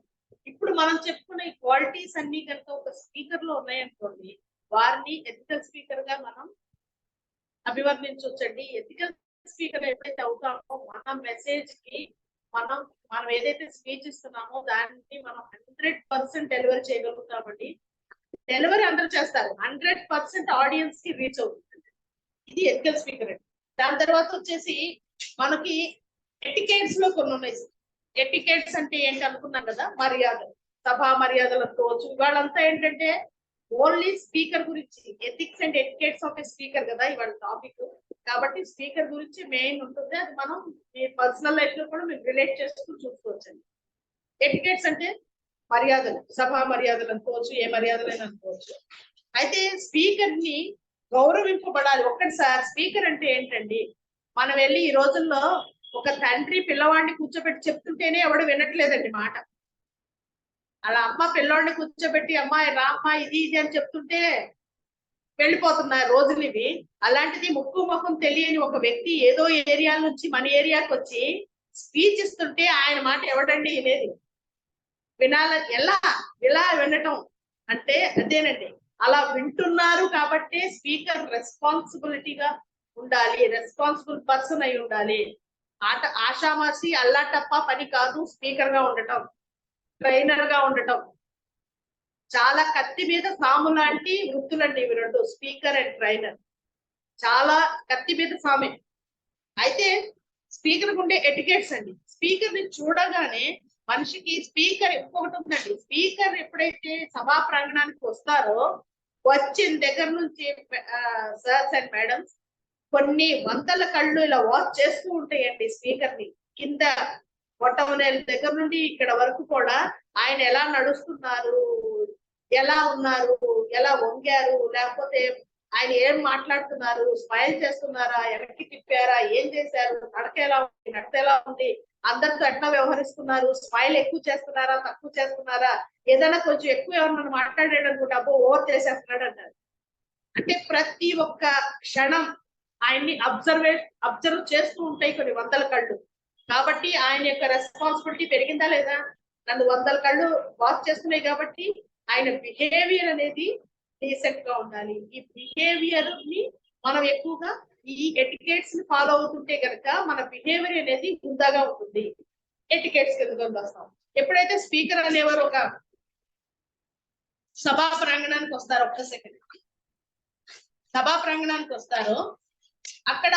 ఇప్పుడు మనం చెప్పుకునే క్వాలిటీస్ అన్ని కనుక ఒక స్పీకర్ లో ఉన్నాయనుకోండి, వారిని ఎథికల్ స్పీకర్ గా మనం అభివర్ణించవచ్చండి. ఎథికల్ స్పీకర్ ఎప్పుడైతే అవుతామో మన మెసేజ్ కి మనం ఏదైతే స్పీచ్ ఇస్తున్నామో దాన్ని మనం 100% డెలివరీ చేయగలుగుతామండి. డెలివరీ అందరూ చేస్తారు, 100% ఆడియన్స్ కి రీచ్ అవుతుంది. ఇది ఎథికల్ స్పీకర్ అండి. దాని తర్వాత వచ్చేసి మనకి ఎటికేట్స్ లో కొన్ని ఉన్నాయి. ఎటికేట్స్ అంటే ఏంటి అనుకున్నాం కదా, మర్యాదలు, సభా మర్యాదలు అనుకోవచ్చు. వాళ్ళంతా ఏంటంటే ఓన్లీ స్పీకర్ గురించి, ethics and etiquettes of a speaker కదా ఇవాళ టాపిక్. కాబట్టి స్పీకర్ గురించి మెయిన్ ఉంటుంది. అది మనం మీ పర్సనల్ లైఫ్ లో కూడా మీరు రిలేట్ చేస్తూ చూసుకోవచ్చండి. ఎటికేట్స్ అంటే మర్యాదలు, సభా మర్యాదలు అనుకోవచ్చు, ఏ మర్యాదలైనా అనుకోవచ్చు. అయితే స్పీకర్ ని గౌరవింపబడాలి. ఒక్కసారి స్పీకర్ అంటే ఏంటండి, మనం వెళ్ళి ఈ రోజుల్లో ఒక తండ్రి పిల్లవాడిని కూర్చోబెట్టి చెప్తుంటేనే ఎవడు వినట్లేదండి మాట. అలా అమ్మ పిల్లోడిని కూర్చోబెట్టి అమ్మాయి రామ్మ ఇది అని చెప్తుంటే వెళ్ళిపోతున్నాయి రోజులు ఇవి. అలాంటిది ముక్కు ముఖం తెలియని ఒక వ్యక్తి ఏదో ఏరియా నుంచి మన ఏరియాకి వచ్చి స్పీచ్ ఇస్తుంటే ఆయన మాట ఎవడండి వినేది? ఎలా వినటం అంటే అదేనండి. అలా వింటున్నారు కాబట్టి స్పీకర్ రెస్పాన్సిబిలిటీగా ఉండాలి, రెస్పాన్సిబుల్ పర్సన్ అయి ఉండాలి. ఆషామాసి అల్లాటప్ప పని కాదు స్పీకర్ గా ఉండటం, ట్రైనర్ గా ఉండటం. చాలా కత్తి మీద సాము లాంటి వృత్తులండి ఇవి రెండు, స్పీకర్ అండ్ ట్రైనర్. చాలా కత్తి మీద సామే. అయితే స్పీకర్ ఉండే ఎటికెట్స్ అండి. స్పీకర్ ని చూడగానే మనిషికి స్పీకర్ ఇంకొకటి ఉందండి. స్పీకర్ ఎప్పుడైతే సభా ప్రాంగణానికి వస్తారో వచ్చిన దగ్గర నుంచి సర్స్ అండ్ మేడమ్స్ కొన్ని వందల కళ్ళు ఇలా వాచ్ చేస్తూ ఉంటాయండి స్పీకర్ ని. కింద మొట్టమొదటి దగ్గర నుండి ఇక్కడ వరకు కూడా ఆయన ఎలా నడుస్తున్నారు, ఎలా ఉన్నారు, ఎలా వంగారు, లేకపోతే ఆయన ఏం మాట్లాడుతున్నారు, స్మైల్ చేస్తున్నారా, వెనక్కి తిప్పారా, ఏం చేశారు, నడక ఎలా ఉంది, నడత ఎలా ఉంది, అందరితో ఎట్లా వ్యవహరిస్తున్నారు, స్మైల్ ఎక్కువ చేస్తున్నారా, తక్కువ చేస్తున్నారా, ఏదైనా కొంచెం ఎక్కువ ఎవరన్నా మాట్లాడాడు అనుకుంటే అబ్బో ఓవర్ చేసేస్తున్నాడు అంటారు. అంటే ప్రతి ఒక్క క్షణం ఆయన్ని అబ్జర్వ్ చేస్తూ ఉంటాయి కొన్ని వందల కళ్ళు. కాబట్టి ఆయన యొక్క రెస్పాన్సిబిలిటీ పెరిగిందా లేదా? నన్ను వందల కళ్ళు వాచ్ చేస్తున్నాయి కాబట్టి ఆయన బిహేవియర్ అనేది డీసెంట్ గా ఉండాలి. ఈ బిహేవియర్ ని మనం ఎక్కువగా ఈ ఎటికేట్స్ ని ఫాలో అవుతుంటే కనుక మన బిహేవియర్ అనేది హుందాగా ఉంటుంది. ఎటికేట్స్ కింద వస్తాం. ఎప్పుడైతే స్పీకర్ అనేవారు ఒక సభా ప్రాంగణానికి వస్తారు, ఒక్క సెకండ్, సభా ప్రాంగణానికి వస్తారు, అక్కడ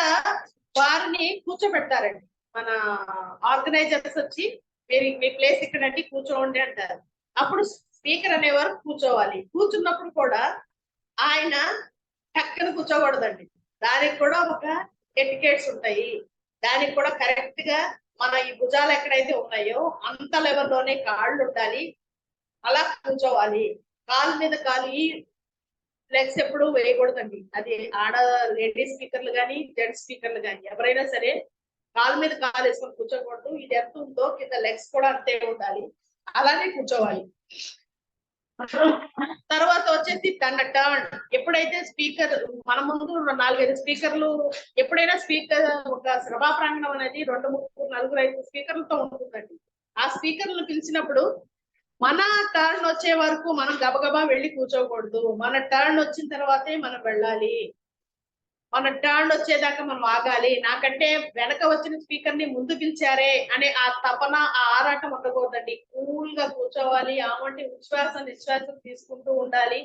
వారిని కూర్చోబెడతారండి. మన ఆర్గనైజర్స్ వచ్చి మీరు మీ ప్లేస్ ఇక్కడండి కూర్చోండి అంటారు. అప్పుడు స్పీకర్ అనేవారు కూర్చోవాలి. కూర్చున్నప్పుడు కూడా ఆయన పక్కన కూర్చోకూడదండి. దానికి కూడా ఒక ఎటికేట్స్ ఉంటాయి. దానికి కూడా కరెక్ట్ గా మన ఈ భుజాలు ఎక్కడైతే ఉన్నాయో అంత లెవెల్లోనే కాళ్ళు ఉండాలి, అలా కూర్చోవాలి. కాలు మీద కాలు, ఈ లెగ్స్ ఎప్పుడు వేయకూడదండి. అది లేడీస్ స్పీకర్లు కానీ జెంట్స్ స్పీకర్లు కానీ ఎవరైనా సరే కాలు మీద కాలు వేసుకొని కూర్చోకూడదు. ఇది ఎంత ఉందో కింద లెగ్స్ కూడా అంతే ఉండాలి, అలానే కూర్చోవాలి. తర్వాత వచ్చేసి తన టర్న్. ఎప్పుడైతే స్పీకర్ మన ముందు 4-5 స్పీకర్లు, ఎప్పుడైనా స్పీకర్ ఒక సభా ప్రాంగణం అనేది 2-3-4-5 స్పీకర్లతో ఉంటుందండి. ఆ స్పీకర్లు పిలిచినప్పుడు మన టర్న్ వచ్చే వరకు మనం గబగబా వెళ్ళి కూర్చోకూడదు. మన టర్న్ వచ్చిన తర్వాతే మనం వెళ్ళాలి. మన టర్న్ వచ్చేదాకా మనం ఆగాలి. నాకంటే వెనక వచ్చిన స్పీకర్ ని ముందు పిలిచారే అనే ఆ తపన, ఆ ఆరాటం ఉండకూడదండి. కూల్ గా కూర్చోవాలి. ఆమంటే నిశ్వాసం తీసుకుంటూ ఉండాలి.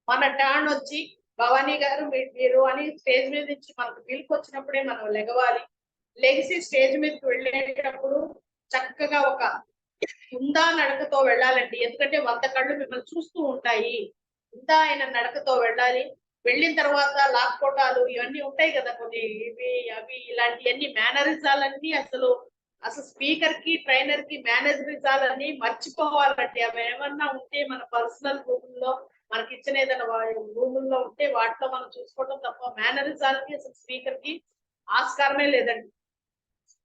మన టర్న్ వచ్చి భవానీ గారు మీరు అని స్టేజ్ మీద నుంచి మనకు పిలుపు వచ్చినప్పుడే మనం లెగవాలి. లెగిసి స్టేజ్ మీదకి వెళ్ళేటప్పుడు చక్కగా ఒక ఉందా నడకతో వెళ్ళాలండి. ఎందుకంటే 100 కళ్ళు మిమ్మల్ని చూస్తూ ఉంటాయి. ఉందా ఆయన నడకతో వెళ్ళాలి. వెళ్ళిన తర్వాత లాక్కోటాలు ఇవన్నీ ఉంటాయి కదా, కొన్ని ఇవి అవి ఇలాంటివన్నీ మేనరిజాలన్నీ అసలు స్పీకర్ కి ట్రైనర్ కి మేనరిజాలన్నీ మర్చిపోవాలండి. అవి ఏమన్నా ఉంటే మన పర్సనల్ రూముల్లో మనకి ఇచ్చిన ఏదైనా రూముల్లో ఉంటే వాటిలో మనం చూసుకోవడం తప్ప మేనరిజాలకి అసలు స్పీకర్ కి ఆస్కారమే లేదండి.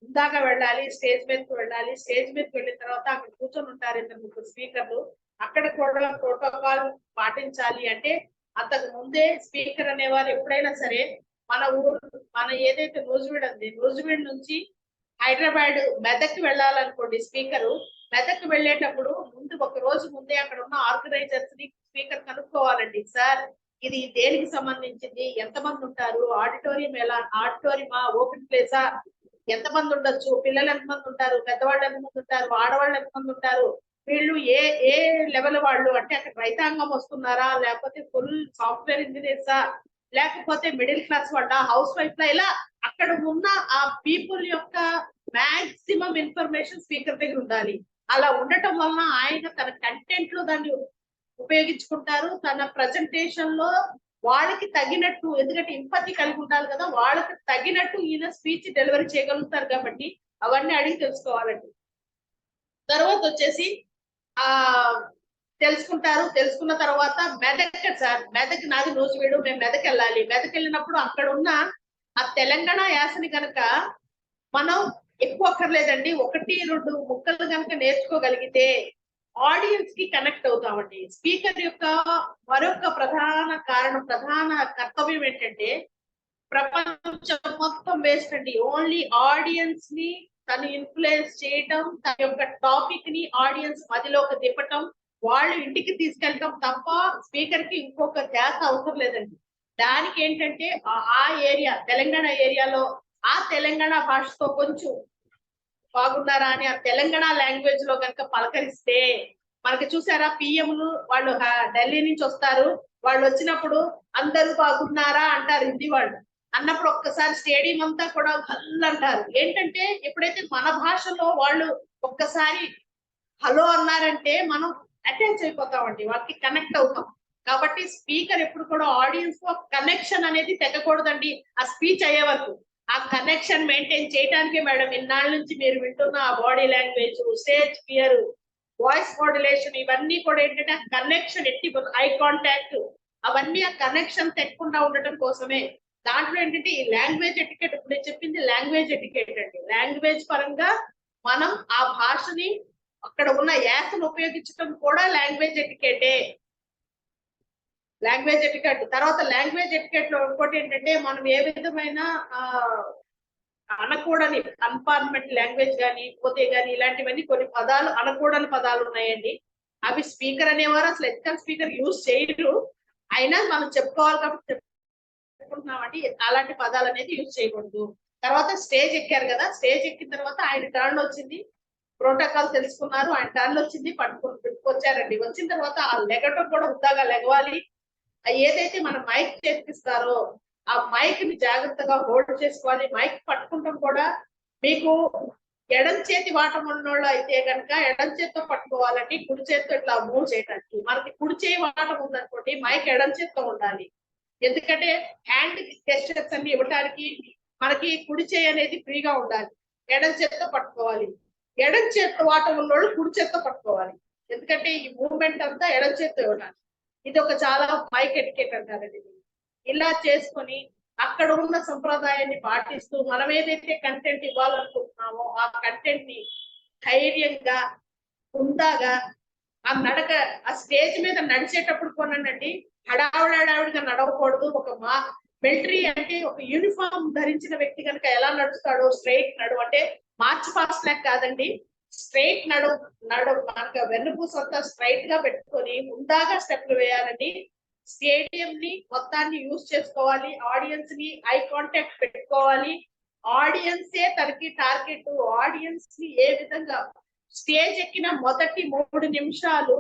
ఇందాక వెళ్ళాలి, స్టేజ్ మీదకి వెళ్ళాలి. స్టేజ్ మీదకి వెళ్ళిన తర్వాత అక్కడ కూర్చొని ఉంటారు 2-3 స్పీకర్లు. అక్కడ కూడా ప్రోటోకాల్ పాటించాలి. అంటే అంతకు ముందే స్పీకర్ అనేవారు ఎప్పుడైనా సరే మన ఏదైతే నూజివీడు ఉంది, నూజివీడు నుంచి హైదరాబాద్ మెదక్ వెళ్ళాలనుకోండి, స్పీకరు మెదక్ వెళ్ళేటప్పుడు ముందు ఒక రోజు ముందే అక్కడ ఉన్న ఆర్గనైజర్స్ ని స్పీకర్ కనుక్కోవాలండి. సార్ ఇది దేనికి సంబంధించింది, ఎంతమంది ఉంటారు, ఆడిటోరియమా, ఓపెన్ ప్లేసా, ఎంతమంది ఉండొచ్చు, పిల్లలు ఎంతమంది ఉంటారు, పెద్దవాళ్ళు ఎంతమంది ఉంటారు, ఆడవాళ్ళు ఎంతమంది ఉంటారు, వీళ్ళు ఏ లెవెల్ వాళ్ళు, అంటే అక్కడ రైతాంగం వస్తున్నారా, లేకపోతే ఫుల్ సాఫ్ట్వేర్ ఇంజనీర్సా, లేకపోతే మిడిల్ క్లాస్ వాళ్ళ, హౌస్ వైఫ్ లా, ఇలా అక్కడ ఉన్న ఆ పీపుల్ యొక్క మాక్సిమం ఇన్ఫర్మేషన్ స్పీకర్ దగ్గర ఉండాలి. అలా ఉండటం వలన ఆయన తన కంటెంట్ లో దాన్ని ఉపయోగించుకుంటారు. తన ప్రజెంటేషన్ లో వాళ్ళకి తగినట్టు, ఎందుకంటే ఇంపతి కలిగి ఉండాలి కదా, వాళ్ళకి తగినట్టు ఈయన స్పీచ్ డెలివరీ చేయగలుగుతారు. కాబట్టి అవన్నీ అడిగి తెలుసుకోవాలండి. తర్వాత వచ్చేసి తెలుసుకున్న తర్వాత మెదక్ నాది నూజివీడు, మేము మెదక్ వెళ్ళాలి. మెదక్ వెళ్ళినప్పుడు అక్కడ ఉన్న ఆ తెలంగాణ యాసని కనుక మనం ఎక్కువ అక్కర్లేదండి, 1-2 ముక్కలు కనుక నేర్చుకోగలిగితే ఆడియన్స్ కి కనెక్ట్ అవుతామండి. స్పీకర్ యొక్క మరొక ప్రధాన కారణం, ప్రధాన కర్తవ్యం ఏంటంటే ప్రపంచం మొత్తం వేస్ట్ అండి. ఓన్లీ ఆడియన్స్ ని తను ఇన్ఫ్లుయెన్స్ చేయటం, తన యొక్క టాపిక్ ని ఆడియన్స్ మదిలోకి తిప్పటం, వాళ్ళు ఇంటికి తీసుకెళ్ళటం తప్ప స్పీకర్ కి ఇంకొక ధ్యాస అవసరం లేదండి. దానికి ఏంటంటే ఆ ఏరియా, తెలంగాణ ఏరియాలో ఆ తెలంగాణ భాషతో కొంచెం బాగున్నారా అని ఆ తెలంగాణ లాంగ్వేజ్ లో కనుక పలకరిస్తే, మనకి చూసారా పిఎంలు వాళ్ళు ఢిల్లీ నుంచి వస్తారు, వాళ్ళు వచ్చినప్పుడు అందరూ బాగున్నారా అంటారు హిందీ వాళ్ళు. అన్నప్పుడు ఒక్కసారి స్టేడియం అంతా కూడా హల్ అంటారు. ఏంటంటే ఎప్పుడైతే మన భాషలో వాళ్ళు ఒక్కసారి హలో అన్నారంటే మనం అటాచ్ అయిపోతామండి, వాళ్ళకి కనెక్ట్ అవుతాం. కాబట్టి స్పీకర్ ఎప్పుడు కూడా ఆడియన్స్ తో కనెక్షన్ అనేది తెగకూడదండి ఆ స్పీచ్ అయ్యే వరకు. ఆ కనెక్షన్ మెయింటైన్ చేయడానికే మేడం ఇన్నాళ్ళ నుంచి మీరు వింటున్న ఆ body language, stage fear, voice modulation, ఇవన్నీ కూడా ఏంటంటే ఆ కనెక్షన్ ఎట్టి, ఐ కాంటాక్ట్, అవన్నీ ఆ కనెక్షన్ తెక్కకుండా ఉండటం కోసమే. దాంట్లో ఏంటంటే ఈ లాంగ్వేజ్ ఎటికెట్, ఇప్పుడు నేను చెప్పింది లాంగ్వేజ్ ఎటికెట్ అండి. లాంగ్వేజ్ పరంగా మనం ఆ భాషని అక్కడ ఉన్న యాసను ఉపయోగించడం కూడా లాంగ్వేజ్ ఎటికెటే. లాంగ్వేజ్ ఎటికెట్ తర్వాత లాంగ్వేజ్ ఎటికెట్ లో ఇంకోటి ఏంటంటే మనం ఏ విధమైన అనకూడని అన్ఫార్మేట్ లాంగ్వేజ్ కానీ పోతే కానీ ఇలాంటివన్నీ కొన్ని పదాలు, అనకూడని పదాలు ఉన్నాయండి. అవి స్పీకర్ అనేవారు అసలు ఎథికల్ స్పీకర్ యూజ్ చేయరు. అయినా మనం చెప్పుకోవాలి కాబట్టి చెప్పుకుంటున్నామండి, అలాంటి పదాలు అనేది యూజ్ చేయకూడదు. తర్వాత స్టేజ్ ఎక్కారు కదా, స్టేజ్ ఎక్కిన తర్వాత ఆయన టర్న్ వచ్చింది, ప్రోటోకాల్ తెలుసుకున్నారు, ఆయన టర్న్ వచ్చింది, పెట్టుకొచ్చారండి. వచ్చిన తర్వాత ఆ లెగటం కూడా హుద్దాగా లెగవాలి. ఏదైతే మన మైక్ చేపిస్తారో ఆ మైక్ ని జాగ్రత్తగా హోల్డ్ చేసుకోవాలి. మైక్ పట్టుకుంటాం కూడా మీకు ఎడం చేతి వాటం ఉన్నోళ్ళు అయితే కనుక ఎడం చేతితో పట్టుకోవాలండి, కుడి చేతితో ఇట్లా మూవ్ చేయడానికి. మనకి కుడి చేయి వాటం ఉందనుకోండి, మైక్ ఎడం చేతితో ఉండాలి. ఎందుకంటే హ్యాండ్ గెస్చర్స్ అన్ని ఇవ్వడానికి మనకి కుడి చేయి అనేది ఫ్రీగా ఉండాలి, ఎడం చేతితో పట్టుకోవాలి. ఎడం చేతితో వాటం ఉన్నోళ్ళు కుడి చేతితో పట్టుకోవాలి, ఎందుకంటే ఈ మూవ్మెంట్ అంతా ఎడం చేతితో ఇవ్వాలి. ఇది ఒక చాలా మైక్ ఎటికెట్ అంటారండి. ఇలా చేసుకొని అక్కడ ఉన్న సంప్రదాయాన్ని పాటిస్తూ మనం ఏదైతే కంటెంట్ ఇవ్వాలనుకుంటున్నామో ఆ కంటెంట్ ని ధైర్యంగా, హుందాగా, ఆ నడక, ఆ స్టేజ్ మీద నడిచేటప్పుడు కొనండి హడావుడిగా నడవకూడదు. ఒక మిలిటరీ అంటే ఒక యూనిఫామ్ ధరించిన వ్యక్తి కనుక ఎలా నడుస్తాడో స్ట్రైట్ నడు అంటే మార్చ్ పాస్ట్ లాగా కాదండి, స్ట్రైట్ నడు మనకు వెన్నుపూస అంతా స్ట్రైట్ గా పెట్టుకొని హుందాగా స్టెప్లు వేయాలండి. స్టేడియం ని మొత్తాన్ని యూజ్ చేసుకోవాలి, ఆడియన్స్ ని ఐ కాంటాక్ట్ పెట్టుకోవాలి. ఆడియన్సే తనకి టార్గెట్. ఆడియన్స్ ని ఏ విధంగా స్టేజ్ ఎక్కిన మొదటి 3 నిమిషాలు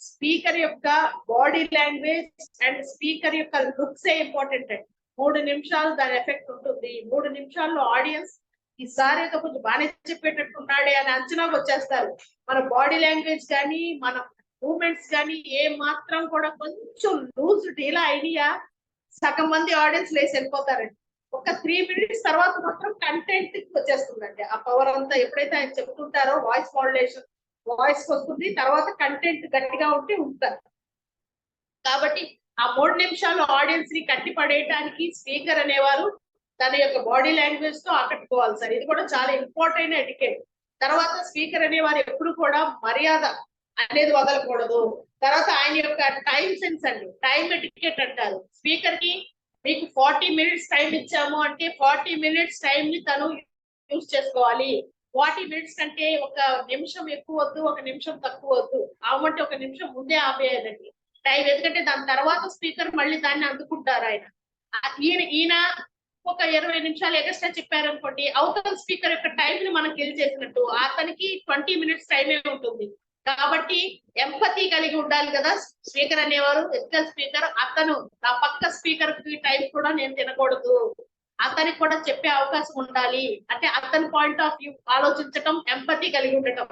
స్పీకర్ యొక్క బాడీ లాంగ్వేజ్ అండ్ స్పీకర్ యొక్క లుక్స్ ఇంపార్టెంట్ అండి. 3 నిమిషాలు దాని ఎఫెక్ట్ ఉంటుంది. 3 నిమిషాల్లో ఆడియన్స్ ఈసారి ఏదో కొంచెం బాగానే చెప్పేటట్టున్నాడే అని అంచనాకు వచ్చేస్తారు. మన బాడీ లాంగ్వేజ్ కానీ మన మూమెంట్స్ కానీ ఏ మాత్రం కూడా కొంచెం లూజ్ డీలా ఐడియా సగం మంది ఆడియన్స్ లేసి వెళ్ళిపోతారండి. ఒక 3 మినిట్స్ తర్వాత మాత్రం కంటెంట్ వచ్చేస్తుందండి. ఆ పవర్ అంతా ఎప్పుడైతే ఆయన చెప్తుంటారో వాయిస్ మోడ్యులేషన్ వాయిస్ వస్తుంది, తర్వాత కంటెంట్ గట్టిగా ఉంటే ఉంటారు. కాబట్టి ఆ 3 నిమిషాలు ఆడియన్స్ ని కట్టి పడేయటానికి స్పీకర్ అనేవారు తన యొక్క బాడీ లాంగ్వేజ్ తో ఆకట్టుకోవాలి సార్. ఇది కూడా చాలా ఇంపార్టెంట్ ఎటికెట్. తర్వాత స్పీకర్ అనేవారు ఎప్పుడు కూడా మర్యాద అనేది వదలకూడదు. తర్వాత ఆయన యొక్క టైం సెన్స్ అండి, టైం ఎటికెట్ అంటారు. స్పీకర్ కి మీకు 40 మినిట్స్ టైం ఇచ్చాము అంటే 40 మినిట్స్ టైం ని తను యూజ్ చేసుకోవాలి. 40 మినిట్స్ కంటే ఒక నిమిషం ఎక్కువ వద్దు, ఒక నిమిషం తక్కువ వద్దు. అవంటే ఒక నిమిషం ముందే ఆపేయాలండి టైం, ఎందుకంటే దాని తర్వాత స్పీకర్ మళ్ళీ దాన్ని అందుకుంటారు ఆయన. ఈయన ఒక 20 నిమిషాలు ఎక్స్ట్రా చెప్పారనుకోండి, అవతల స్పీకర్ యొక్క టైం ని మనం కిల్ చేసినట్టు. అతనికి 20 మినిట్స్ టైమే ఉంటుంది. కాబట్టి ఎంపతి కలిగి ఉండాలి కదా స్పీకర్ అనేవారు, ఎథికల్ స్పీకర్. అతను నా పక్క స్పీకర్ కి టైం కూడా నేను తినకూడదు, అతనికి కూడా చెప్పే అవకాశం ఉండాలి. అంటే అతని పాయింట్ ఆఫ్ వ్యూ ఆలోచించటం, ఎంపతి కలిగి ఉండటం.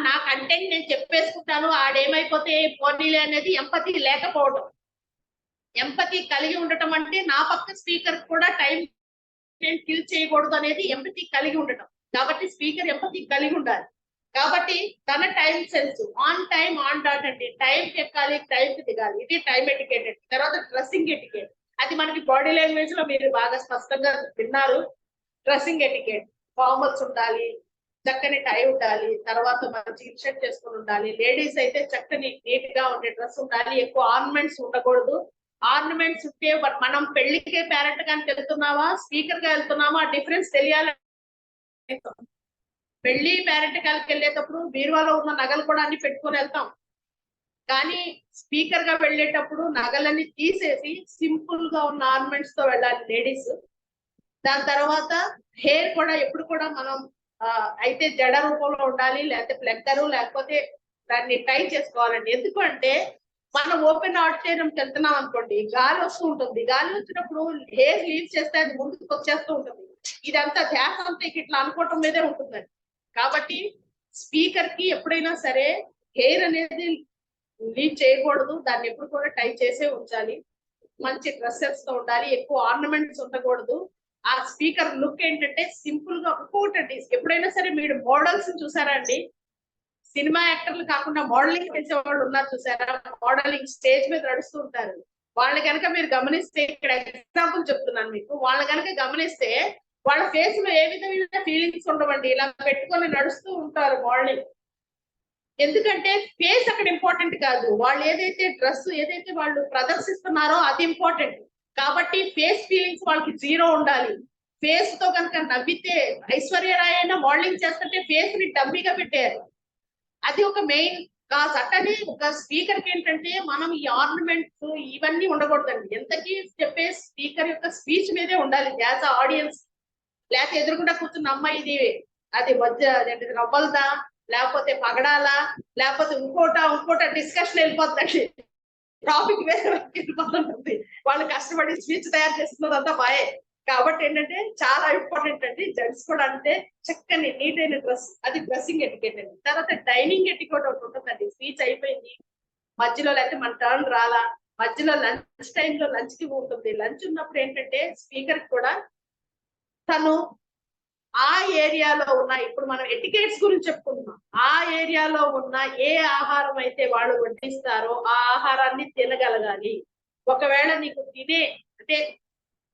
నా కంటెంట్ నేను చెప్పేసుకుంటాను ఆడేమైపోతే పోనీలే అనేది ఎంపతి లేకపోవడం. ఎంపతి కలిగి ఉండటం అంటే నా పక్క స్పీకర్ కూడా టైం నేను కిల్ చేయకూడదు అనేది ఎంపతి కలిగి ఉండటం. కాబట్టి స్పీకర్ ఎంపతి కలిగి ఉండాలి. కాబట్టి తన time sense, on time on dot అండి. టైం కి ఎక్కాలి, టైం కి దిగాలి, ఇది టైం ఎటికెట్. తర్వాత డ్రెస్సింగ్ ఎటికెట్, అది మనకి బాడీ లాంగ్వేజ్ లో మీరు బాగా స్పష్టంగా విన్నారు. డ్రెస్సింగ్ ఎటికెట్, ఫార్మల్స్ ఉండాలి, చక్కని టై ఉండాలి, తర్వాత మంచి ఇన్షర్ట్ చేసుకుని ఉండాలి. లేడీస్ అయితే చక్కని నీట్ గా ఉండే డ్రెస్ ఉండాలి, ఎక్కువ ఆర్నమెంట్స్ ఉండకూడదు. ఆర్నమెంట్స్ ఉంటే మనం పెళ్లికే పేరెంట్ గాని వెళ్తున్నావా, స్పీకర్ గా వెళ్తున్నామా, డిఫరెన్స్ తెలియాలి. పెళ్లి పేరెంట్ గారికి వెళ్ళేటప్పుడు బీరువాలో ఉన్న నగలు కూడా అన్ని పెట్టుకొని వెళ్తాం, కానీ స్పీకర్ గా వెళ్ళేటప్పుడు నగలన్నీ తీసేసి సింపుల్ గా ఉన్న ఆర్నమెంట్స్ తో వెళ్ళాలి లేడీస్. దాని తర్వాత హెయిర్ కూడా ఎప్పుడు కూడా మనం అయితే జడ రూపంలో ఉండాలి, లేకపోతే ప్లెక్కరు, లేకపోతే దాన్ని టై చేసుకోవాలండి. ఎందుకంటే మనం ఓపెన్ ఆడిటోరియంకి వెళ్తున్నాం అనుకోండి, గాలి వస్తూ ఉంటుంది, గాలి వచ్చినప్పుడు హెయిర్ లీవ్ చేస్తే అది ముందుకు వచ్చేస్తూ ఉంటుంది. ఇదంతా ధ్యాస అంతా ఇట్లా అనుకోవటం మీదే ఉంటుందండి. కాబట్టి స్పీకర్ కి ఎప్పుడైనా సరే హెయిర్ అనేది లీవ్ చేయకూడదు, దాన్ని ఎప్పుడు కూడా టై చేసే ఉంచాలి. మంచి డ్రెస్సెస్ తో ఉండాలి, ఎక్కువ ఆర్నమెంట్స్ ఉండకూడదు. ఆ స్పీకర్ లుక్ ఏంటంటే సింపుల్ గా. ఇంకోటండి, ఎప్పుడైనా సరే మీరు మోడల్స్ చూసారా అండి, సినిమా యాక్టర్లు కాకుండా మోడలింగ్ చేసే వాళ్ళు ఉన్నారు చూసారా, మోడలింగ్ స్టేజ్ మీద నడుస్తూ ఉంటారు. వాళ్ళ కనుక మీరు గమనిస్తే, ఇక్కడ ఎగ్జాంపుల్ చెప్తున్నాను మీకు, వాళ్ళ కనుక గమనిస్తే వాళ్ళ ఫేస్ లో ఏ విధమైన ఫీలింగ్స్ ఉండవండి, ఇలా పెట్టుకొని నడుస్తూ ఉంటారు మోడలింగ్. ఎందుకంటే ఫేస్ అక్కడ ఇంపార్టెంట్ కాదు, వాళ్ళు ఏదైతే డ్రెస్ ఏదైతే వాళ్ళు ప్రదర్శిస్తున్నారో అది ఇంపార్టెంట్. కాబట్టి ఫేస్ ఫీలింగ్స్ వాళ్ళకి జీరో ఉండాలి. ఫేస్ తో కనుక నవ్వితే, ఐశ్వర్య రాయ్ అయినా మోడలింగ్ చేస్తుంటే ఫేస్ ని డమ్మీగా పెట్టారు, అది ఒక మెయిన్ కాజ్. అట్టనే ఒక స్పీకర్ కి ఏంటంటే మనం ఈ ఆర్నమెంట్స్ ఇవన్నీ ఉండకూడదండి. ఎంతకీ చెప్పే స్పీకర్ యొక్క స్పీచ్ మీదే ఉండాలి యాజ్ ఆడియన్స్. లేకపోతే ఎదురుకుండా కూర్చున్న అమ్మాయి ఇది అది మధ్య రవ్వలదా, లేకపోతే పగడాలా, లేకపోతే ఇంకోట డిస్కషన్ వెళ్ళిపోతుంది, టాపిక్ వేరే వెళ్ళిపోతుంది. వాళ్ళు కష్టపడి స్పీచ్ తయారు చేస్తున్నది అంతా బాయే. కాబట్టి ఏంటంటే చాలా ఇంపార్టెంట్ అండి. జెంట్స్ కూడా అంటే చక్కని నీట్ అయిన డ్రెస్, అది డ్రెస్సింగ్ ఎటికెట్ అండి. తర్వాత డైనింగ్ ఎటికెట్ ఒకటి ఉంటుందండి. స్పీచ్ అయిపోయింది, మధ్యలో లేకపోతే మన టర్న్ రాలా, మధ్యలో లంచ్ టైంలో లంచ్ కి ఉంటుంది. లంచ్ ఉన్నప్పుడు ఏంటంటే స్పీకర్ కూడా తను ఆ ఏరియాలో ఉన్న, ఇప్పుడు మనం ఎటికేట్స్ గురించి చెప్పుకుంటున్నాం, ఆ ఏరియాలో ఉన్న ఏ ఆహారం అయితే వాళ్ళు వడ్డిస్తారో ఆ ఆహారాన్ని తినగలగాలి. ఒకవేళ నీకు తినే అంటే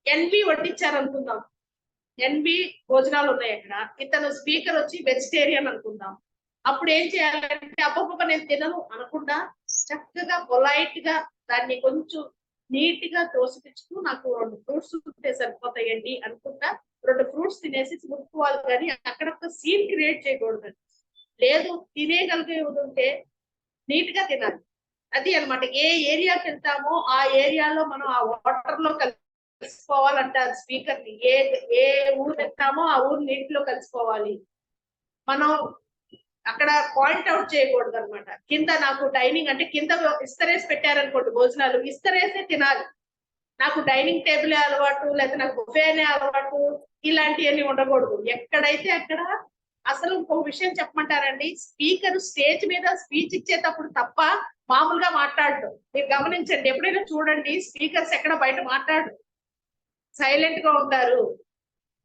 ఎన్బి వడ్డించారు అనుకుందాం, ఎన్బి భోజనాలు ఉన్నాయి అక్కడ, ఇతను స్పీకర్ వచ్చి వెజిటేరియన్ అనుకుందాం. అప్పుడు ఏం చేయాలంటే అప్పప్ప నేను తినను అనకుండా చక్కగా పొలైట్ గా దాన్ని కొంచెం నీట్ గా తోసిపించుకు, నాకు 2 ఫ్రూట్స్ ఉంటే సరిపోతాయండి అనుకుంటా 2 ఫ్రూట్స్ తినేసి ముట్టుకోవాలి, కానీ అక్కడ ఒక సీన్ క్రియేట్ చేయకూడదండి. లేదు, తినేగలిగే ఉంటే నీట్ గా తినాలి. అది అన్నమాట. ఏ ఏరియాకి వెళ్తామో ఆ ఏరియాలో మనం ఆ వాటర్ లో కలిసిపోవాలంటారు స్పీకర్ ని. ఏ ఊరు వెళ్తామో ఆ ఊరు నీటిలో కలిసిపోవాలి. మనం అక్కడ పాయింట్ అవుట్ చేయకూడదు అనమాట. కింద నాకు డైనింగ్ అంటే కింద ఇస్తరేసి పెట్టారనుకోండి భోజనాలు, ఇస్తరేసే తినాలి. నాకు డైనింగ్ టేబుల్ అలవాటు, లేకపోతే నాకు బుఫే అనే అలవాటు, ఇలాంటివన్నీ ఉండకూడదు. ఎక్కడైతే అక్కడ. అసలు ఇంకో విషయం చెప్పమంటారండి, స్పీకర్ స్టేజ్ మీద స్పీచ్ ఇచ్చేటప్పుడు తప్ప మామూలుగా మాట్లాడడం మీరు గమనించండి. ఎప్పుడైనా చూడండి, స్పీకర్స్ ఎక్కడ బయట మాట్లాడు, సైలెంట్ గా ఉంటారు.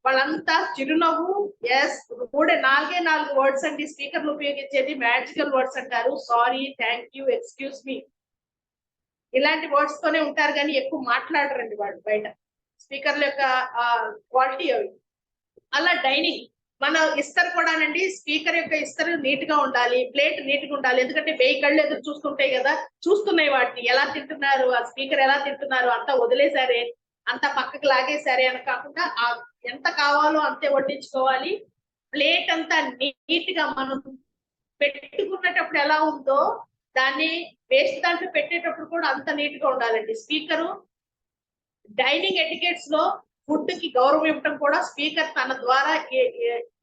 వాళ్ళంతా చిరునవ్వు. ఎస్, 4 వర్డ్స్ అండి స్పీకర్లు ఉపయోగించేది, మ్యాజికల్ వర్డ్స్ అంటారు. Sorry, thank you, excuse me, ఇలాంటి వర్డ్స్ తోనే ఉంటారు, కానీ ఎక్కువ మాట్లాడరండి వాళ్ళు బయట. స్పీకర్ల యొక్క క్వాలిటీ అవి. అలా డైనింగ్ మన ఇస్తరు కూడానండి, స్పీకర్ యొక్క ఇస్తరు నీట్ గా ఉండాలి, ప్లేట్ నీట్ గా ఉండాలి. ఎందుకంటే 1000 కళ్ళు ఎదురు చూస్తుంటాయి కదా, చూస్తున్నాయి వాటిని, ఎలా తింటున్నారు, ఆ స్పీకర్ ఎలా తింటున్నారు, అంతా వదిలేసారే, అంతా పక్కకు లాగేసారే అని కాకుండా ఎంత కావాలో అంతే వడ్డించుకోవాలి. ప్లేట్ అంతా నీట్ గా మనం పెట్టుకున్నప్పుడు ఎలా ఉందో దాన్ని వేస్ట్ దాంట్లో పెట్టేటప్పుడు కూడా అంత నీట్ గా ఉండాలండి. స్పీకరు డైనింగ్ ఎటికెట్స్ లో ఫుడ్ కి గౌరవం ఇవ్వడం కూడా స్పీకర్ తన ద్వారా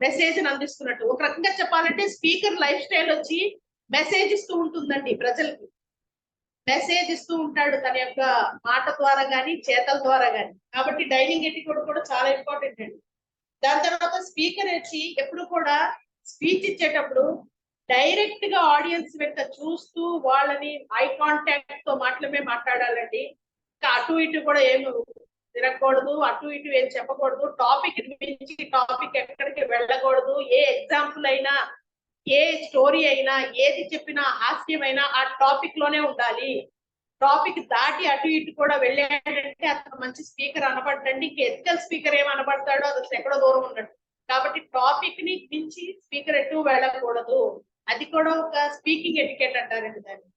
మెసేజ్ అందిస్తున్నట్టు. ఒక రకంగా చెప్పాలంటే స్పీకర్ లైఫ్ స్టైల్ వచ్చి మెసేజ్ ఇస్తూ ఉంటుందండి, ప్రజలకి మెసేజ్ ఇస్తూ ఉంటాడు తన యొక్క మాట ద్వారా గాని చేతల ద్వారా గాని. కాబట్టి డైనింగ్ ఎటికెట్ కూడా చాలా ఇంపార్టెంట్ అండి. దాని తర్వాత స్పీకర్ వచ్చి ఎప్పుడు కూడా స్పీచ్ ఇచ్చేటప్పుడు డైరెక్ట్ గా ఆడియన్స్ వెంట చూస్తూ వాళ్ళని ఐ కాంటాక్ట్ తో మాట్లాడాలండి. ఇంకా అటు ఇటు కూడా ఏమి తిరగకూడదు, అటు ఇటు ఏం చెప్పకూడదు, టాపిక్ మించి టాపిక్ ఎక్కడికి వెళ్ళకూడదు. ఏ ఎగ్జాంపుల్ అయినా, ఏ స్టోరీ అయినా, ఏది చెప్పినా హాస్యమైనా ఆ టాపిక్ లోనే ఉండాలి. టాపిక్ దాటి అటు ఇటు కూడా వెళ్ళాడంటే అతను మంచి స్పీకర్ అనబడ్డండి. ఇంకా ఎథికల్ స్పీకర్ ఏమనబడతాడో అది ఎక్కడో దూరం ఉన్నట్టు. కాబట్టి టాపిక్ ని మించి స్పీకర్ ఎటు వెళ్ళకూడదు. అది కూడా ఒక స్పీకింగ్ ఎటికెట్ అంటారండి దాన్ని.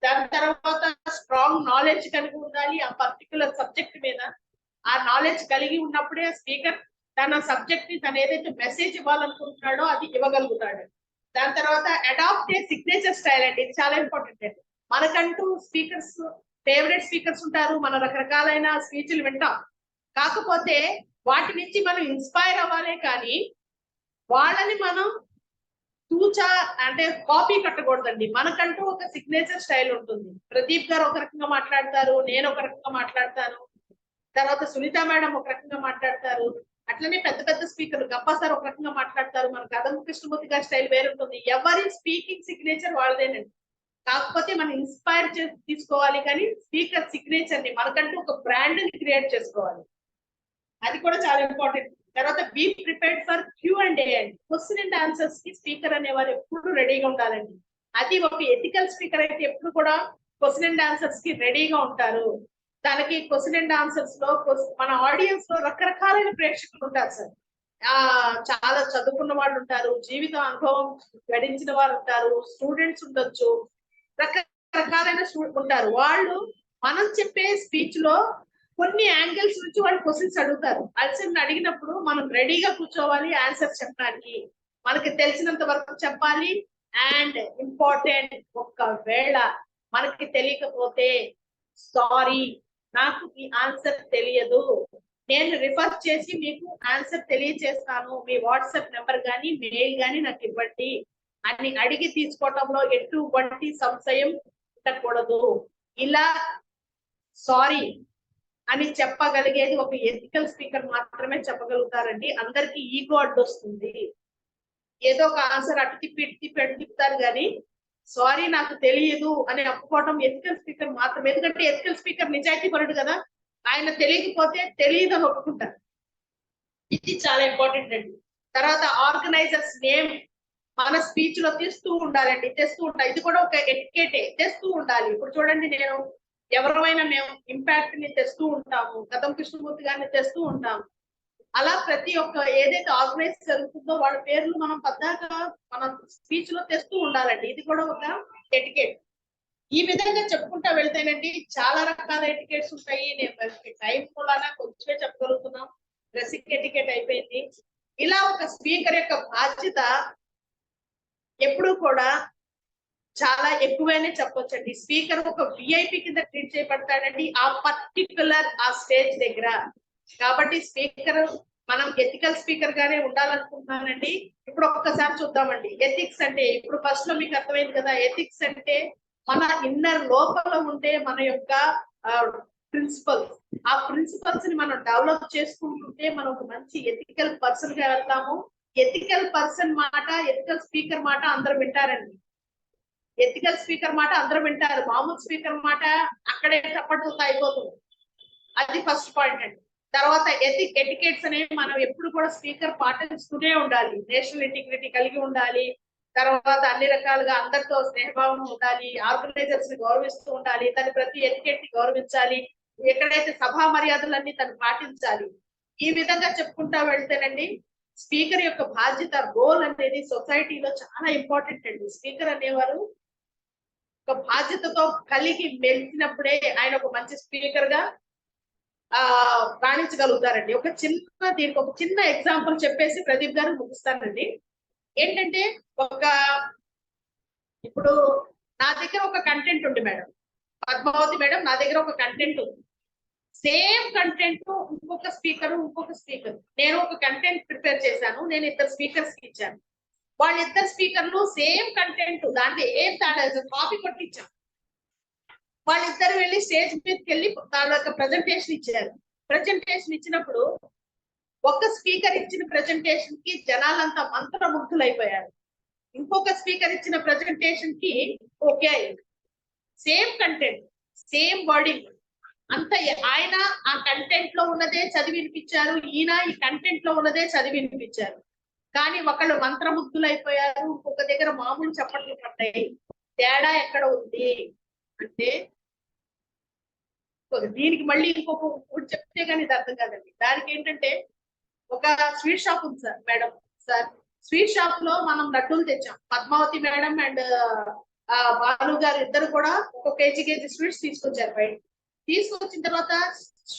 దాని తర్వాత స్ట్రాంగ్ నాలెడ్జ్ కలిగి ఉండాలి ఆ పర్టికులర్ సబ్జెక్ట్ మీద. ఆ నాలెడ్జ్ కలిగి ఉన్నప్పుడే స్పీకర్ తన సబ్జెక్ట్ ని తను ఏదైతే మెసేజ్ ఇవ్వాలనుకుంటున్నాడో అది ఇవ్వగలుగుతాడు. దాని తర్వాత అడాప్ట్ ఏ సిగ్నేచర్ స్టైల్ అండి, ఇది చాలా ఇంపార్టెంట్ అండి. మనకంటూ స్పీకర్స్, ఫేవరెట్ స్పీకర్స్ ఉంటారు, మన రకరకాలైన స్పీచ్లు వింటాం. కాకపోతే వాటి నుంచి మనం ఇన్స్పైర్ అవ్వాలే కానీ వాళ్ళని మనం తూచా అంటే కాపీ కట్టకూడదండి. మనకంటూ ఒక సిగ్నేచర్ స్టైల్ ఉంటుంది. ప్రదీప్ గారు ఒక రకంగా మాట్లాడతారు, నేను ఒక రకంగా మాట్లాడతాను, తర్వాత సునీత మేడం ఒక రకంగా మాట్లాడతారు, అట్లనే పెద్ద పెద్ద స్పీకర్లు గప్పా సార్ ఒక రకంగా మాట్లాడతారు, మన కదం కృష్ణమూర్తి గారి స్టైల్ వేరుంటుంది. ఎవరి స్పీకింగ్ సిగ్నేచర్ వాళ్ళదేనండి. కాకపోతే మనం ఇన్స్పైర్ తీసుకోవాలి కానీ స్పీకర్ సిగ్నేచర్ ని మనకంటూ ఒక బ్రాండ్ ని క్రియేట్ చేసుకోవాలి. అది కూడా చాలా ఇంపార్టెంట్. తర్వాత బీ ప్రిపేర్డ్ ఫర్ Q&A అండి. క్వశ్చన్ అండ్ ఆన్సర్స్ కి స్పీకర్ అనేవారు ఎప్పుడు రెడీగా ఉండాలండి. అది ఒక ఎథికల్ స్పీకర్ అయితే ఎప్పుడు కూడా క్వశ్చన్ అండ్ ఆన్సర్స్ కి రెడీగా ఉంటారు. దానికి క్వశ్చన్ అండ్ ఆన్సర్స్ లో మన ఆడియన్స్ లో రకరకాలైన ప్రేక్షకులు ఉంటారు సార్. చాలా చదువుకున్న వాళ్ళు ఉంటారు, జీవిత అనుభవం గడించిన వారు ఉంటారు, స్టూడెంట్స్ ఉండొచ్చు, రకరకాలైన ఉంటారు. వాళ్ళు మనం చెప్పే స్పీచ్ లో కొన్ని యాంగిల్స్ నుంచి వాళ్ళు క్వశ్చన్స్ అడుగుతారు. ఆన్సర్ అడిగినప్పుడు మనం రెడీగా కూర్చోవాలి ఆన్సర్ చెప్పడానికి. మనకి తెలిసినంత వరకు చెప్పాలి. అండ్ ఇంపార్టెంట్, ఒకవేళ మనకి తెలియకపోతే సారీ, నాకు ఈ ఆన్సర్ తెలియదు, నేను రిఫర్ చేసి మీకు ఆన్సర్ తెలియచేస్తాను, మీ వాట్సాప్ నెంబర్ కానీ మెయిల్ కానీ నాకు ఇవ్వండి అని అడిగి తీసుకోవటంలో ఎటువంటి సంశయం ఉండకూడదు. ఇలా సారీ అని చెప్పగలిగేది ఒక ఎథికల్ స్పీకర్ మాత్రమే చెప్పగలుగుతారండి. అందరికి ఈగో అడ్డొస్తుంది. ఏదో ఒక ఆన్సర్ అటు తిప్పి ఇటు తిప్పి అటు తిప్పుతారు కానీ సారీ నాకు తెలియదు అని ఒప్పుకోవడం ఎథికల్ స్పీకర్ మాత్రమే. ఎందుకంటే ఎథికల్ స్పీకర్ నిజాయితీ పరుడు కదా, ఆయన తెలియకపోతే తెలియదు అని ఒప్పుకుంటారు. ఇది చాలా ఇంపార్టెంట్ అండి. తర్వాత ఆర్గనైజర్స్ నేమ్ మన స్పీచ్ లో తెస్తూ ఉండాలండి, తెస్తూ ఉండాలి. ఇది కూడా ఒక ఎటికేటే, తెస్తూ ఉండాలి. ఇప్పుడు చూడండి, నేను ఎవరైనా మేము ఇంపాక్ట్ ని తెస్తూ ఉంటాము, కదం కృష్ణమూర్తి గారిని తెస్తూ ఉంటాము. అలా ప్రతి ఒక్క ఏదైతే ఆర్గనైజ్ జరుగుతుందో వాళ్ళ పేర్లు మనం పద్దాక మన స్పీచ్ లో తెస్తూ ఉండాలండి. ఇది కూడా ఒక ఎటికేట్. ఈ విధంగా చెప్పుకుంటా వెళ్తేనండి చాలా రకాల ఎటికేట్స్ ఉంటాయి. నేను టైం కూడా కొంచెమే చెప్పగలుగుతున్నాం. డ్రెస్సింగ్ ఎటికేట్ అయిపోయింది. ఇలా ఒక స్పీకర్ యొక్క బాధ్యత ఎప్పుడు కూడా చాలా ఎక్కువనే చెప్పొచ్చండి. స్పీకర్ ఒక విఐపి కింద ట్రీట్ చేయబడతాడండి ఆ పర్టికులర్ ఆ స్టేజ్ దగ్గర. కాబట్టి స్పీకర్ మనం ఎథికల్ స్పీకర్ గానే ఉండాలనుకుంటున్నానండి. ఇప్పుడు ఒక్కసారి చూద్దామండి ఎథిక్స్ అంటే. ఇప్పుడు ఫస్ట్ లో మీకు అర్థమైంది కదా, ఎథిక్స్ అంటే మన ఇన్నర్ లోపల ఉండే మన యొక్క ప్రిన్సిపల్స్. ఆ ప్రిన్సిపల్స్ ని మనం డెవలప్ చేసుకుంటుంటే మనం ఒక మంచి ఎథికల్ పర్సన్ గా వెళ్తాము. ఎథికల్ పర్సన్ మాట, ఎథికల్ స్పీకర్ మాట అందరూ వింటారండి. ఎథికల్ స్పీకర్ మాట అందరూ వింటారు, మామూలు స్పీకర్ మాట అక్కడే చప్పట్లతో అయిపోతుంది. అది ఫస్ట్ పాయింట్ అండి. తర్వాత ఎటికేట్స్ అనేవి మనం ఎప్పుడు కూడా స్పీకర్ పాటిస్తూనే ఉండాలి. నేషనల్ ఇంటిగ్రిటీ కలిగి ఉండాలి. తర్వాత అన్ని రకాలుగా అందరితో స్నేహభావం ఉండాలి. ఆర్గనైజర్స్ ని గౌరవిస్తూ ఉండాలి. తన ప్రతి ఎటికేట్ ని గౌరవించాలి. ఎక్కడైతే సభా మర్యాదలన్నీ తను పాటించాలి. ఈ విధంగా చెప్పుకుంటా వెళ్తేనండి స్పీకర్ యొక్క బాధ్యత, రోల్ అనేది సొసైటీలో చాలా ఇంపార్టెంట్ అండి. స్పీకర్ అనేవారు ఒక బాధ్యతతో కలిగి మెలిసినప్పుడే ఆయన ఒక మంచి స్పీకర్ గా రాణించగలుగుతారండి. దీనికి ఒక చిన్న ఎగ్జాంపుల్ చెప్పేసి ప్రదీప్ గారు ముగిస్తానండి. ఏంటంటే ఇప్పుడు నా దగ్గర ఒక కంటెంట్ ఉంది మేడం, పద్మావతి మేడం, నా దగ్గర ఒక కంటెంట్ ఉంది. సేమ్ కంటెంట్ ఇంకొక స్పీకర్ నేను ఒక కంటెంట్ ప్రిపేర్ చేశాను, నేను ఇద్దరు స్పీకర్స్ కి ఇచ్చాను. వాళ్ళిద్దరు స్పీకర్లు సేమ్ కంటెంట్, దాంట్లో ఏం తేడా కాపీ కొట్టించాం. వాళ్ళిద్దరు వెళ్ళి స్టేజ్ మీదకి వెళ్ళి దాని యొక్క ప్రెజెంటేషన్ ఇచ్చారు. ప్రెజెంటేషన్ ఇచ్చినప్పుడు ఒక స్పీకర్ ఇచ్చిన ప్రెజెంటేషన్ కి జనాలంతా మంత్రముగ్ధులైపోయారు. ఇంకొక స్పీకర్ ఇచ్చిన ప్రెజెంటేషన్ కి ఓకే అయింది. సేమ్ కంటెంట్, సేమ్ వర్డింగ్ అంత. ఆయన ఆ కంటెంట్ లో ఉన్నదే చదివి వినిపించారు, ఈయన ఈ కంటెంట్ లో ఉన్నదే చదివి వినిపించారు. కానీ ఒకళ్ళు మంత్రముగ్ధులైపోయారు, ఇంకొక దగ్గర మామూలు చప్పట్లు పడ్డాయి. తేడా ఎక్కడ ఉంది అంటే దీనికి మళ్ళీ ఇంకొక చెప్తే కానీ ఇది అర్థం కాదండి. దానికి ఏంటంటే ఒక స్వీట్ షాప్ ఉంది sir madam. Sir sweet shop లో మనం లడ్డూలు తెచ్చాం. పద్మావతి మేడం అండ్ బాలు గారు ఇద్దరు కూడా ఒక కేజీ స్వీట్స్ తీసుకొచ్చారు బయట. తీసుకొచ్చిన తర్వాత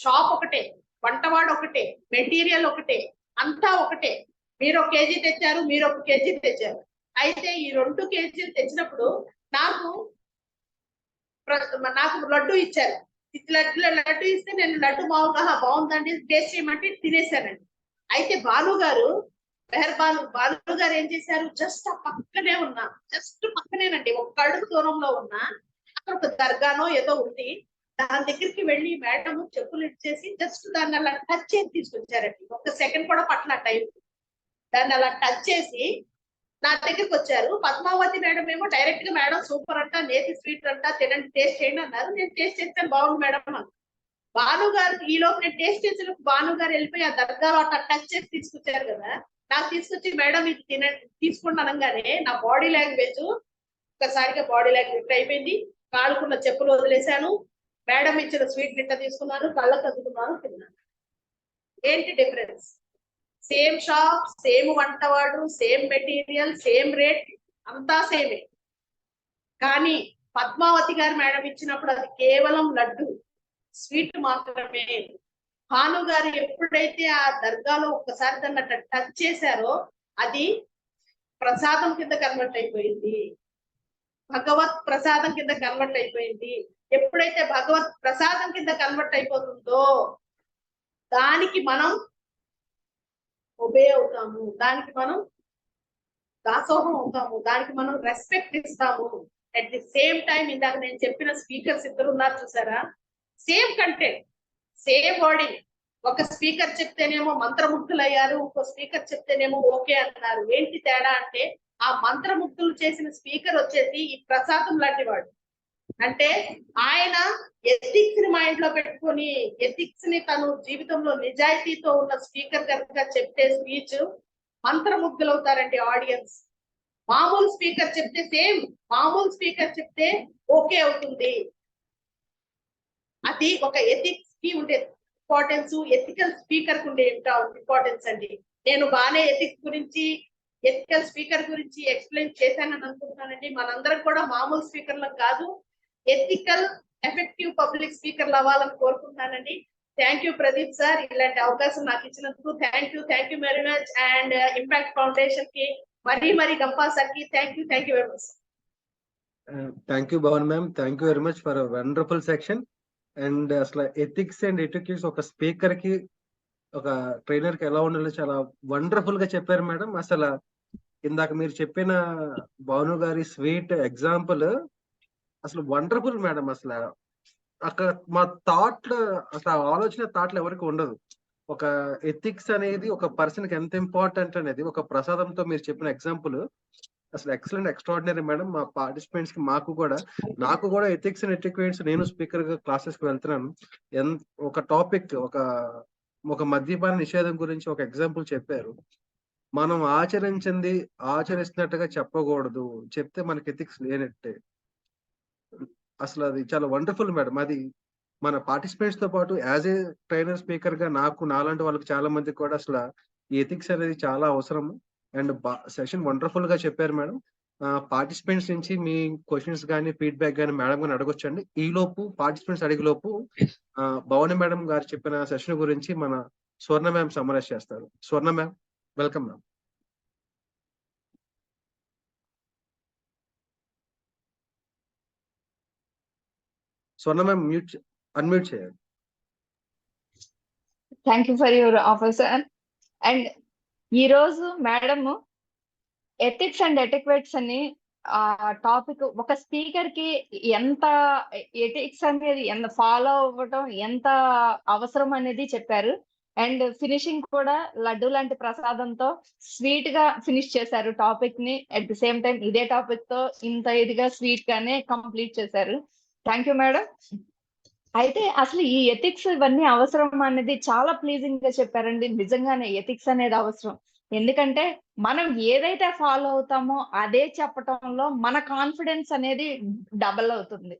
షాప్ ఒకటే, వంటవాడు ఒకటే, మెటీరియల్ ఒకటే, అంతా ఒకటే. మీరు ఒక కేజీ తెచ్చారు, మీరు ఒక కేజీ తెచ్చారు. అయితే ఈ 2 కేజీలు తెచ్చినప్పుడు నాకు లడ్డు ఇచ్చారు. లడ్డు ఇస్తే నేను లడ్డు మామూలుగా బాగుందండి టేస్ట్ చేయమంటే తినేసానండి. అయితే బాలు గారు బాలు గారు ఏం చేశారు, జస్ట్ ఆ పక్కనే ఉన్నా, జస్ట్ పక్కనేనండి, ఒక అడుగు దూరంలో ఉన్నా, అక్కడ ఒక దర్గానో ఏదో ఉంది, దాని దగ్గరికి వెళ్ళి మేడం చెప్పులు ఇచ్చేసి జస్ట్ దాన్ని అలా టచ్ చేసి తీసుకొచ్చారండి. 1 సెకండ్ కూడా పట్ల టైం. దాన్ని అలా టచ్ చేసి నా దగ్గరికి వచ్చారు. పద్మావతి మేడం ఏమో డైరెక్ట్ గా మేడం సూపర్ అంట, నేతి స్వీట్ అంట, తినండి టేస్ట్ చేయండి అన్నారు. నేను టేస్ట్ చేస్తాను, బాగుంది మేడం అన్న. భాను గారు ఈ లోపు నేను టేస్ట్ చేసిన భాను గారు వెళ్ళిపోయి ఆ దర్గాలో అట్లా టచ్ చేసి తీసుకొచ్చారు కదా, నాకు తీసుకొచ్చి మేడం ఇది తినండి తీసుకోండి అనగానే నా బాడీ లాంగ్వేజ్ ఒక్కసారిగా బాడీ లాంగ్వేజ్ అయిపోయింది. కాళ్ళకున్న చెప్పులు వదిలేశాను, మేడం ఇచ్చిన స్వీట్ నిట్ట తీసుకున్నాను, కళ్ళకు అద్దుకున్నాను, తిన్నాను. ఏంటి డిఫరెన్స్? సేమ్ షాప్, సేమ్ వంటవాడు, సేమ్ మెటీరియల్, సేమ్ రేట్, అంతా సేమే. కానీ పద్మావతి గారు మేడం ఇచ్చినప్పుడు అది కేవలం లడ్డు స్వీట్ మాత్రమే. భాను గారు ఎప్పుడైతే ఆ దర్గాలో ఒక్కసారి దాన్ని టచ్ చేశారో అది ప్రసాదం కింద కన్వర్ట్ అయిపోయింది, భగవత్ ప్రసాదం కింద కన్వర్ట్ అయిపోయింది. ఎప్పుడైతే భగవత్ ప్రసాదం కింద కన్వర్ట్ అయిపోతుందో దానికి మనం ఒబే అవుతాము, దానికి మనం దాసోహం అవుతాము, దానికి మనం రెస్పెక్ట్ ఇస్తాము. అట్ ది సేమ్ టైం ఇందాక నేను చెప్పిన స్పీకర్స్ ఇద్దరు ఉన్నారు చూసారా, సేమ్ కంటెంట్, సేమ్ వర్డింగ్. ఒక స్పీకర్ చెప్తేనేమో మంత్రముగ్ధులు అయ్యారు, ఇంకో స్పీకర్ చెప్తేనేమో ఓకే అంటున్నారు. ఏంటి తేడా అంటే ఆ మంత్రముగ్ధులు చేసిన స్పీకర్ వచ్చేసి ఈ ప్రసాదం లాంటి వాడు. అంటే ఆయన ఎథిక్స్ ని మైండ్ లో పెట్టుకొని, ఎథిక్స్ ని తను జీవితంలో నిజాయితీతో ఉన్న స్పీకర్ కనుక చెప్తే స్పీచ్ మంత్రముగ్ధులు అవుతారండి ఆడియన్స్. మామూలు స్పీకర్ చెప్తే సేమ్ మామూలు స్పీకర్ చెప్తే ఓకే అవుతుంది. అది ఒక ఎథిక్స్ కి ఉండే ఇంపార్టెన్స్, ఎథికల్ స్పీకర్ కు ఉండే ఇంపార్టెన్స్ అండి. నేను బాగానే ఎథిక్స్ గురించి, ఎథికల్ స్పీకర్ గురించి ఎక్స్ప్లెయిన్ చేశానని అనుకుంటున్నానండి. మనందరం కూడా మామూలు స్పీకర్లకు కాదు, ఎథికల్ ఎఫెక్టివ్ పబ్లిక్ స్పీకర్లు అవ్వాలని కోరుకుంటున్నానండి. థ్యాంక్ యూ ప్రదీప్ సార్, ఇలాంటి అవకాశం నాకు ఇచ్చినందుకు thank you very much. And impact foundation కి మరీ గంపా సార్ కి thank you very much. Thank you Bhavan ma'am, thank you very much for a wonderful section. And అసలు ఎథిక్స్ అండ్ ఎటిక్యూట్స్ ఒక స్పీకర్ కి, ఒక ట్రైనర్ కి ఎలా ఉండాలో చాలా వండర్ఫుల్ గా చెప్పారు మేడం. అసలు ఇందాక మీరు చెప్పిన భాను గారి స్వీట్ ఎగ్జాంపుల్ అసలు వండర్ఫుల్ మేడం. అసలు అక్కడ మా థాట్, అసలు ఆలోచన థాట్లు ఎవరికి ఉండదు. ఒక ఎథిక్స్ అనేది ఒక పర్సన్ కి ఎంత ఇంపార్టెంట్ అనేది ఒక ప్రసాదంతో మీరు చెప్పిన ఎగ్జాంపుల్ అసలు ఎక్సలెంట్, ఎక్స్ట్రాడినరీ మేడం. మా పార్టిసిపెంట్స్ కి నాకు కూడా ఎథిక్స్ అండ్ ఎటిక్వేట్స్, నేను స్పీకర్ గా క్లాసెస్ కి వెళ్తున్నాను. ఒక టాపిక్, ఒక మద్యపాన నిషేధం గురించి ఒక ఎగ్జాంపుల్ చెప్పారు. మనం ఆచరిస్తున్నట్టుగా చెప్పకూడదు, చెప్తే మనకి ఎథిక్స్ లేనట్టే. అసలు అది చాలా వండర్ఫుల్ మేడం. అది మన పార్టిసిపెంట్స్ తో పాటు యాజ్ ఏ ట్రైనర్ స్పీకర్ గా నాలాంటి వాళ్ళకి చాలా మందికి కూడా అసలు ఈ ఎథిక్స్ అనేది చాలా అవసరం. అండ్ సెషన్ వండర్ఫుల్ గా చెప్పారు మేడం. పార్టిసిపెంట్స్ నుంచి మీ క్వశ్చన్స్ కానీ ఫీడ్బ్యాక్ కానీ మేడం గాని అడగొచ్చండి. ఈ లోపు పార్టిసిపెంట్స్ అడిగే లోపు భవాని మేడం గారు చెప్పిన సెషన్ గురించి మన స్వర్ణ మ్యామ్ సమ్మరైజ్ చేస్తారు. స్వర్ణ మ్యామ్, వెల్కమ్ మ్యామ్. స్వర్ణ మ్యామ్ అన్మ్యూట్ చేయాలి. Thank you for your offer sir. And ఈ రోజు మేడం ఎథిక్స్ అండ్ ఎటిక్వేట్స్ అని టాపిక్ ఒక స్పీకర్ కి ఎంత ఎథిక్స్ అనేది ఎంత ఫాలో అవ్వటం ఎంత అవసరం అనేది చెప్పారు. అండ్ ఫినిషింగ్ కూడా లడ్డు లాంటి ప్రసాదంతో స్వీట్ గా ఫినిష్ చేశారు టాపిక్ ని. అట్ ది సేమ్ టైం ఇదే టాపిక్ తో ఇంత ఇదిగా స్వీట్ గానే కంప్లీట్ చేశారు. Thank you madam. అయితే అసలు ఈ ఎథిక్స్ ఇవన్నీ అవసరం అనేది చాలా ప్లీజింగ్ గా చెప్పారండి. నిజంగానే ఎథిక్స్ అనేది అవసరం. ఎందుకంటే మనం ఏదైతే ఫాలో అవుతామో అదే చెప్పటంలో మన కాన్ఫిడెన్స్ అనేది డబల్ అవుతుంది.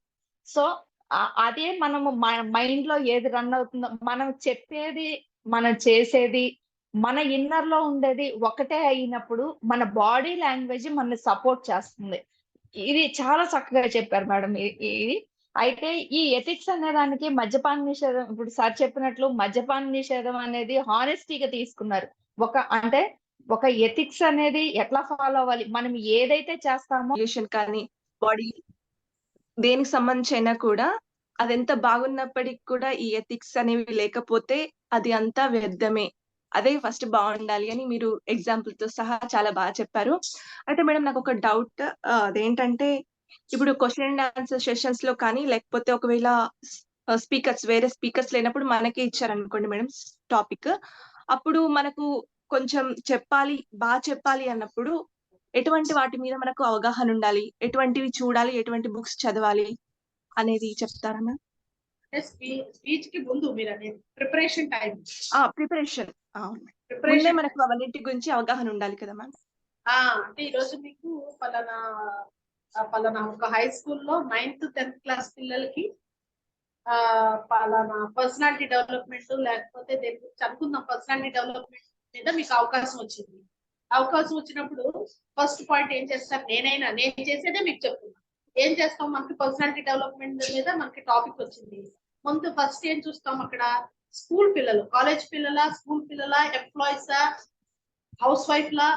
సో అదే మనము మైండ్ లో ఏది రన్ అవుతుందో, మనం చెప్పేది మనం చేసేది మన ఇన్నర్ లో ఉండేది ఒకటే అయినప్పుడు మన బాడీ లాంగ్వేజ్ మనల్ని సపోర్ట్ చేస్తుంది. ఇది చాలా చక్కగా చెప్పారు మేడం. ఇది అయితే ఈ ఎథిక్స్ అనే దానికి మద్యపాన నిషేధం, ఇప్పుడు సార్ చెప్పినట్లు మద్యపాన నిషేధం అనేది హానెస్టీగా తీసుకున్నారు. అంటే ఒక ఎథిక్స్ అనేది ఎట్లా ఫాలో అవ్వాలి, మనం ఏదైతే చేస్తామో పొల్యూషన్ కానీ బాడీ దేనికి సంబంధించి అయినా కూడా అదెంత బాగున్నప్పటికి కూడా ఈ ఎథిక్స్ అనేవి లేకపోతే అది అంతా వ్యర్థమే. అదే ఫస్ట్ బాగుండాలి అని మీరు ఎగ్జాంపుల్ తో సహా చాలా బాగా చెప్పారు. అయితే మేడం నాకు ఒక డౌట్, అదేంటంటే ఇప్పుడు క్వశ్చన్ అండ్ ఆన్సర్ సెషన్స్ లో కానీ లేకపోతే ఒకవేళ వేరే స్పీకర్స్ లేనప్పుడు మనకే ఇచ్చారనుకోండి మేడం టాపిక్, అప్పుడు మనకు కొంచెం బాగా చెప్పాలి అన్నప్పుడు ఎటువంటి వాటి మీద మనకు అవగాహన ఉండాలి, ఎటువంటివి చూడాలి, ఎటువంటి బుక్స్ చదవాలి అనేది చెప్తారా మ్యామ్? స్పీచ్ కి ముందు మీరు అనేది ప్రిపరేషన్ టైం, ప్రిపరేషన్ ముందే ప్రిపరేషన్ మనకు అవన్నిటి గురించి అవగాహన ఉండాలి కదా మ్యామ్. అంటే ఈ రోజు మీకు పలానా ఒక హై స్కూల్లో 9th 10th క్లాస్ పిల్లలకి పలానా పర్సనాలిటీ డెవలప్మెంట్ లేకపోతే దేని గురించి అనుకుందాం, పర్సనాలిటీ డెవలప్మెంట్ మీద మీకు అవకాశం వచ్చింది. అవకాశం వచ్చినప్పుడు ఫస్ట్ పాయింట్ ఏం చేస్తారు, నేను చేసేదే మీకు చెప్తున్నా. ఏం చేస్తాం, మనకి పర్సనాలిటీ డెవలప్మెంట్ మీద మనకి టాపిక్ వచ్చింది. ముందు ఫస్ట్ ఏం చూస్తాం, అక్కడ స్కూల్ పిల్లలు, కాలేజ్ పిల్లల, స్కూల్ పిల్లల, ఎంప్లాయీసా, హౌస్ వైఫ్ లా,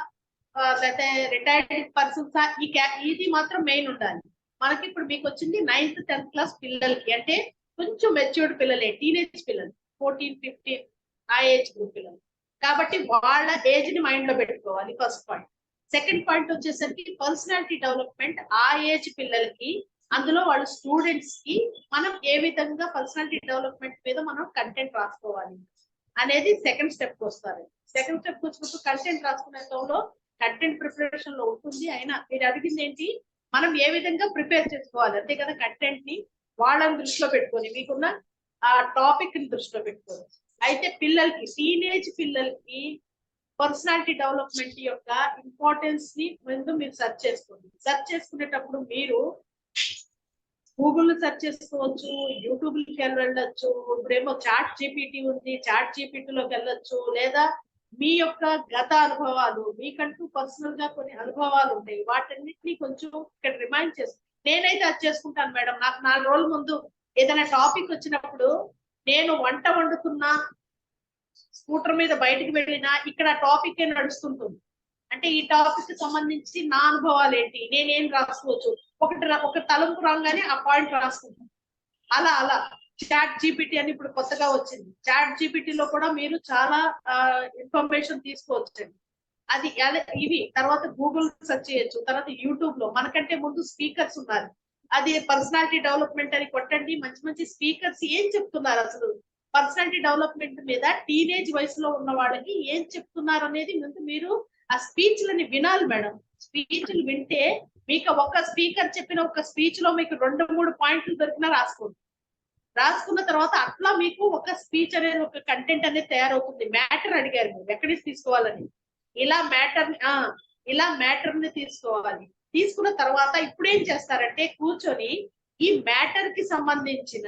లేకపోతే రిటైర్డ్ పర్సన్స్, ఇది మాత్రం మెయిన్ ఉండాలి మనకి. ఇప్పుడు మీకు వచ్చింది 9th 10th క్లాస్ పిల్లలకి, అంటే కొంచెం మెచ్యూర్డ్ పిల్లలే, టీనేజ్ పిల్లలు, 14 15 ఆ ఏజ్ గ్రూప్ పిల్లలు. కాబట్టి వాళ్ళ ఏజ్ ని మైండ్ లో పెట్టుకోవాలి, ఫస్ట్ పాయింట్. సెకండ్ పాయింట్ వచ్చేసరికి పర్సనాలిటీ డెవలప్మెంట్ ఆ ఏజ్ పిల్లలకి, అందులో వాళ్ళ స్టూడెంట్స్ కి మనం ఏ విధంగా పర్సనాలిటీ డెవలప్మెంట్ మీద మనం కంటెంట్ రాసుకోవాలి అనేది సెకండ్ స్టెప్ వస్తారు. సెకండ్ స్టెప్ వచ్చినప్పుడు కంటెంట్ రాసుకునే టైంలో కంటెంట్ ప్రిపరేషన్ లో ఉంటుంది. అయినా మీరు అడిగింది ఏంటి, మనం ఏ విధంగా ప్రిపేర్ చేసుకోవాలి అంతే కదా. కంటెంట్ ని వాళ్ళని దృష్టిలో పెట్టుకొని, మీకున్న ఆ టాపిక్ ని దృష్టిలో పెట్టుకొని. అయితే పిల్లలకి, టీనేజ్ పిల్లలకి పర్సనాలిటీ డెవలప్మెంట్ యొక్క ఇంపార్టెన్స్ ని ముందు మీరు సెర్చ్ చేసుకోండి. సెర్చ్ చేసుకునేటప్పుడు మీరు గూగుల్ సెర్చ్ చేసుకోవచ్చు, యూట్యూబ్ కి వెళ్ళొచ్చు, ఇప్పుడేమో చాట్ జీపీటీ ఉంది, చాట్ జీపీటీలోకి వెళ్ళొచ్చు, లేదా మీ యొక్క గత అనుభవాలు, మీకంటూ పర్సనల్ గా కొన్ని అనుభవాలు ఉంటాయి, వాటన్నిటిని కొంచెం ఇక్కడ రిమైండ్ చేస్తాను. నేనైతే అది చేసుకుంటాను మేడం. నాకు 4 రోజుల ముందు ఏదైనా టాపిక్ వచ్చినప్పుడు, నేను వంట వండుతున్నా, స్కూటర్ మీద బయటకు వెళ్ళినా, ఇక్కడ టాపిక్ ఏ నడుస్తుంటుంది. అంటే ఈ టాపిక్ కి సంబంధించి నా అనుభవాలు ఏంటి, నేనేం రాసుకోవచ్చు, ఒక తలంపు రాగానే ఆ పాయింట్ రాసుకుంటాను. అలా చాట్ జీపీటీ అని ఇప్పుడు కొత్తగా వచ్చింది. చాట్ జీపీటీలో కూడా మీరు చాలా ఇన్ఫర్మేషన్ తీసుకోవచ్చండి. అది ఇవి తర్వాత గూగుల్ సెర్చ్ చేయొచ్చు, తర్వాత యూట్యూబ్ లో మనకంటే ముందు స్పీకర్స్ ఉన్నారు. అది పర్సనాలిటీ డెవలప్మెంట్ అని కొట్టండి, మంచి మంచి స్పీకర్స్ ఏం చెప్తున్నారు అసలు పర్సనాలిటీ డెవలప్మెంట్ మీద, టీనేజ్ వయసులో ఉన్న వాళ్ళకి ఏం చెప్తున్నారు అనేది ముందు మీరు ఆ స్పీచ్లని వినాలి మేడం. స్పీచ్లు వింటే మీకు ఒక స్పీకర్ చెప్పిన ఒక స్పీచ్ లో మీకు 2-3 పాయింట్లు దొరికినా రాసుకోండి. రాసుకున్న తర్వాత అట్లా మీకు ఒక స్పీచ్ అనేది, ఒక కంటెంట్ అనేది తయారవుతుంది. మ్యాటర్ అడిగారు మీరు ఎక్కడి నుంచి తీసుకోవాలని, ఇలా మ్యాటర్ ని తీసుకోవాలి. తీసుకున్న తర్వాత ఇప్పుడు ఏం చేస్తారంటే, కూర్చొని ఈ మ్యాటర్ కి సంబంధించిన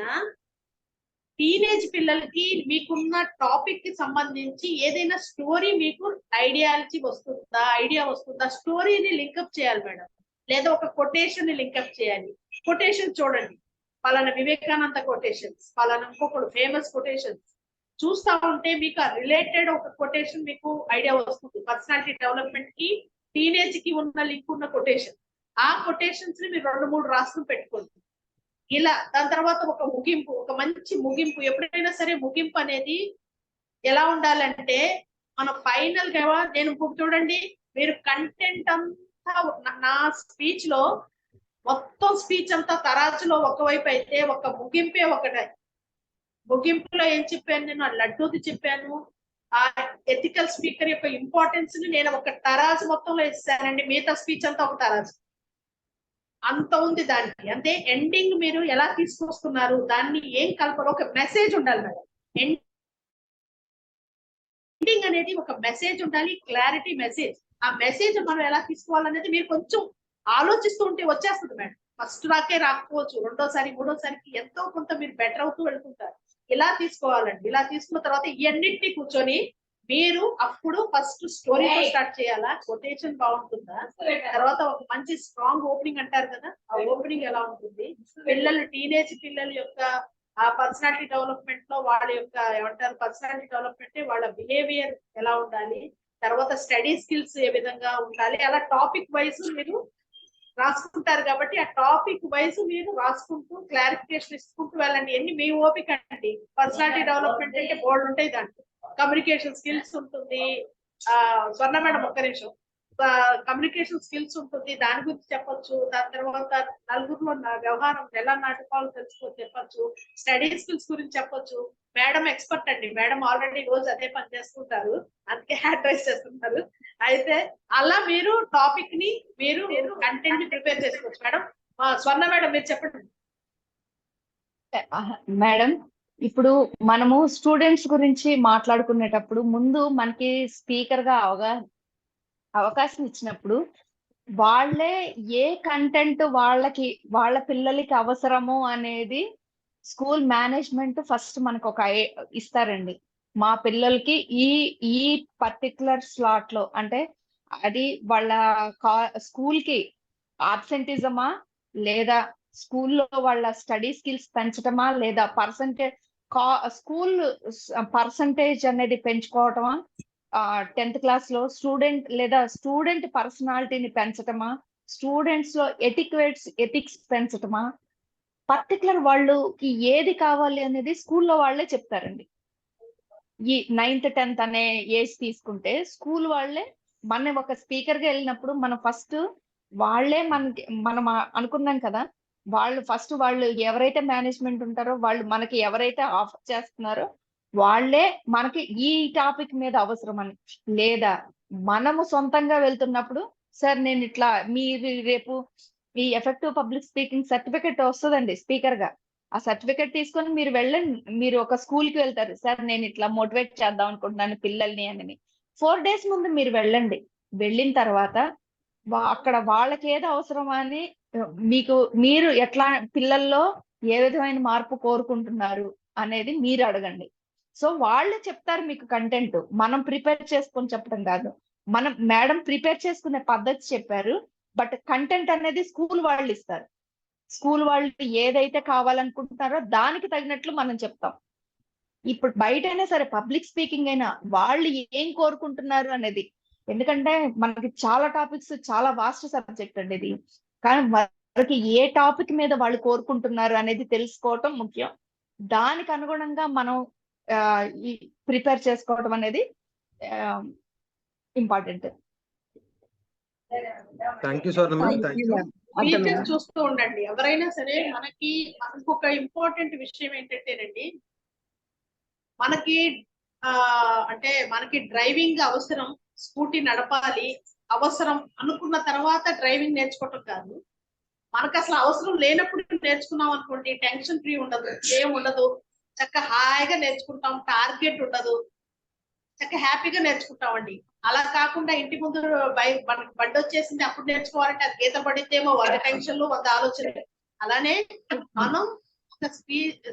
టీనేజ్ పిల్లలకి మీకున్న టాపిక్ కి సంబంధించి ఏదైనా స్టోరీ మీకు ఐడియా వస్తుందా, స్టోరీని లింకప్ చేయాలి మేడం. లేదా ఒక కొటేషన్ ని లింకప్ చేయాలి. కొటేషన్ చూడండి, పలానా వివేకానంద కొటేషన్స్, పలానా ఇంకొకడు ఫేమస్ కొటేషన్స్ చూస్తా ఉంటే మీకు ఆ రిలేటెడ్ ఒక కొటేషన్ మీకు ఐడియా వస్తుంది. పర్సనాలిటీ డెవలప్మెంట్ కి, టీనేజ్ కి ఉన్న లింక్ ఉన్న కొటేషన్, ఆ కొటేషన్స్ ని మీరు 2-3 రాసుకుని పెట్టుకోండి. ఇలా దాని తర్వాత ఒక ముగింపు, ఒక మంచి ముగింపు. ఎప్పుడైనా సరే ముగింపు అనేది ఎలా ఉండాలంటే, మన ఫైనల్ గా నేను చూడండి, మీరు కంటెంట్ అంతా నా స్పీచ్ లో మొత్తం స్పీచ్ అంతా తరాజులో ఒకవైపు అయితే, ఒక ముగింపే ఒకటే. ముగింపులో ఏం చెప్పాను నేను, లడ్డూది చెప్పాను. ఆ ఎథికల్ స్పీకర్ యొక్క ఇంపార్టెన్స్ ని నేను ఒక తరాజు మొత్తంలో ఇస్తానండి. మిగతా స్పీచ్ అంతా ఒక తరాజు అంత ఉంది దానికి. అంటే ఎండింగ్ మీరు ఎలా తీసుకొస్తున్నారు, దాన్ని ఏం కలపాలి, ఒక మెసేజ్ ఉండాలి మేడం. ఎండింగ్ అనేది ఒక మెసేజ్ ఉండాలి, క్లారిటీ మెసేజ్. ఆ మెసేజ్ మనం ఎలా తీసుకోవాలనేది మీరు కొంచెం ఆలోచిస్తూ ఉంటే వచ్చేస్తుంది మేడం. ఫస్ట్ రాకే రాకపోవచ్చు, రెండోసారి మూడోసారికి ఎంతో కొంత మీరు బెటర్ అవుతూ వెళ్తుంటారు. ఇలా తీసుకోవాలండి. ఇలా తీసుకున్న తర్వాత ఇవన్నిటిని కూర్చొని మీరు అప్పుడు ఫస్ట్ స్టోరీతో స్టార్ట్ చేయాలా, కొటేషన్ బాగుంటుందా, తర్వాత ఒక మంచి స్ట్రాంగ్ ఓపెనింగ్ అంటారు కదా, ఆ ఓపెనింగ్ ఎలా ఉంటుంది, పిల్లలు టీనేజ్ పిల్లల యొక్క ఆ పర్సనాలిటీ డెవలప్మెంట్ లో వాళ్ళ యొక్క ఏమంటారు పర్సనాలిటీ డెవలప్మెంట్ వాళ్ళ బిహేవియర్ ఎలా ఉండాలి, తర్వాత స్టడీ స్కిల్స్ ఏ విధంగా ఉండాలి, అలా టాపిక్ వైజ్ మీరు రాసుకుంటారు కాబట్టి ఆ టాపిక్ వైజ్ మీరు రాసుకుంటూ క్లారిఫికేషన్ ఇచ్చుకుంటూ వెళ్ళండి. ఎన్ని మీ ఓపిక అండి. పర్సనాలిటీ డెవలప్మెంట్ అంటే బోర్డు ఉంటాయి, దాంట్లో కమ్యూనికేషన్ స్కిల్స్ ఉంటుంది. స్వర్ణ మేడం ఒక్క నిమిషం, కమ్యూనికేషన్ స్కిల్స్ ఉంటుంది, దాని గురించి చెప్పొచ్చు. దాని తర్వాత నలుగురిలో వ్యవహారం ఎలా నాటుకోవాలో చెప్పొచ్చు. స్టడీ స్కిల్స్ గురించి చెప్పొచ్చు. మేడం ఎక్స్పర్ట్ అండి, మేడం ఆల్రెడీ రోజు అదే పని చేస్తుంటారు, అందుకే అడ్వైస్ చేస్తుంటారు. అయితే అలా మీరు టాపిక్ ని మీరు కంటెంట్ ని ప్రిపేర్ చేసుకోవచ్చు. మేడం స్వర్ణ మేడం మీరు చెప్పండి. మేడం, ఇప్పుడు మనము స్టూడెంట్స్ గురించి మాట్లాడుకునేటప్పుడు ముందు మనకి స్పీకర్ గా అవకాశం ఇచ్చినప్పుడు వాళ్ళే ఏ కంటెంట్ వాళ్ళ పిల్లలకి అవసరము అనేది స్కూల్ మేనేజ్మెంట్ ఫస్ట్ మనకు ఒక ఇస్తారండి. మా పిల్లలకి ఈ ఈ పర్టికులర్ స్లాట్ లో, అంటే అది వాళ్ళ స్కూల్ కి ఆబ్సెంటిజమా, లేదా స్కూల్లో వాళ్ళ స్టడీ స్కిల్స్ పెంచటమా, లేదా స్కూల్ పర్సంటేజ్ అనేది పెంచుకోవటమా, 10th క్లాస్ లో స్టూడెంట్ పర్సనాలిటీని పెంచటమా, స్టూడెంట్స్ లో ఎథిక్స్ పెంచటమా, పర్టికులర్ వాళ్ళకి ఏది కావాలి అనేది స్కూల్లో వాళ్ళే చెప్తారండి. ఈ 9th 10th అనే ఏజ్ తీసుకుంటే స్కూల్ వాళ్ళే, మన ఒక స్పీకర్ గా వెళ్ళినప్పుడు మనం ఫస్ట్ వాళ్ళే మనం అనుకున్నాం కదా, వాళ్ళు ఎవరైతే మేనేజ్మెంట్ ఉంటారో వాళ్ళు మనకి ఎవరైతే ఆఫర్ చేస్తున్నారో వాళ్ళే మనకి ఈ టాపిక్ మీద అవసరం అని, లేదా మనము సొంతంగా వెళ్తున్నప్పుడు సార్ నేను ఇట్లా మీరు రేపు ఈ ఎఫెక్టివ్ పబ్లిక్ స్పీకింగ్ సర్టిఫికెట్ వస్తుందండి స్పీకర్ గా, ఆ సర్టిఫికెట్ తీసుకొని మీరు వెళ్ళండి. మీరు ఒక స్కూల్ కి వెళ్తారు, సార్ నేను ఇట్లా మోటివేట్ చేద్దాం అనుకుంటున్నాను పిల్లల్ని అని 4 days ముందు మీరు వెళ్ళండి. వెళ్ళిన తర్వాత అక్కడ వాళ్ళకి ఏదో అవసరమా అని మీరు ఎట్లా పిల్లల్లో ఏ విధమైన మార్పు కోరుకుంటున్నారు అనేది మీరు అడగండి. సో వాళ్ళు చెప్తారు మీకు కంటెంట్, మనం ప్రిపేర్ చేసుకొని చెప్పడం కాదు. మేడం ప్రిపేర్ చేసుకునే పద్ధతి చెప్పారు, బట్ కంటెంట్ అనేది స్కూల్ వాళ్ళు ఇస్తారు. స్కూల్ వాళ్ళు ఏదైతే కావాలనుకుంటున్నారో దానికి తగినట్లు మనం చెప్తాం. ఇప్పుడు బయట అయినా సరే పబ్లిక్ స్పీకింగ్ అయినా వాళ్ళు ఏం కోరుకుంటున్నారు అనేది, ఎందుకంటే మనకి చాలా టాపిక్స్, చాలా వాస్ట్ సబ్జెక్ట్ అండి ఇది, కానీ వాళ్ళకి ఏ టాపిక్ మీద వాళ్ళు కోరుకుంటున్నారు అనేది తెలుసుకోవటం ముఖ్యం. దానికి అనుగుణంగా మనం ప్రిపేర్ చేసుకోవడం అనేది important. Thank you sir. Teachers చూస్తూ ఉండండి. ఎవరైనా సరే మనకి ఇంకొక ఇంపార్టెంట్ విషయం ఏంటంటేనండి, మనకి అంటే మనకి డ్రైవింగ్ అవసరం, స్కూటీ నడపాలి అవసరం అనుకున్న తర్వాత డ్రైవింగ్ నేర్చుకోవటం కాదు. మనకు అసలు అవసరం లేనప్పుడు నేర్చుకున్నాం అనుకోండి, టెన్షన్ ఫ్రీ ఉండదు, ఏం ఉండదు, చక్కగా హాయిగా నేర్చుకుంటాం, టార్గెట్ ఉండదు, చక్కగా హ్యాపీగా నేర్చుకుంటామండి. అలా కాకుండా ఇంటి ముందు బండి వచ్చేసింది అప్పుడు నేర్చుకోవాలంటే అది గీత పడితేమో 100 టెన్షన్లు 100 ఆలోచనలు. అలానే మనం ఒక స్పీక్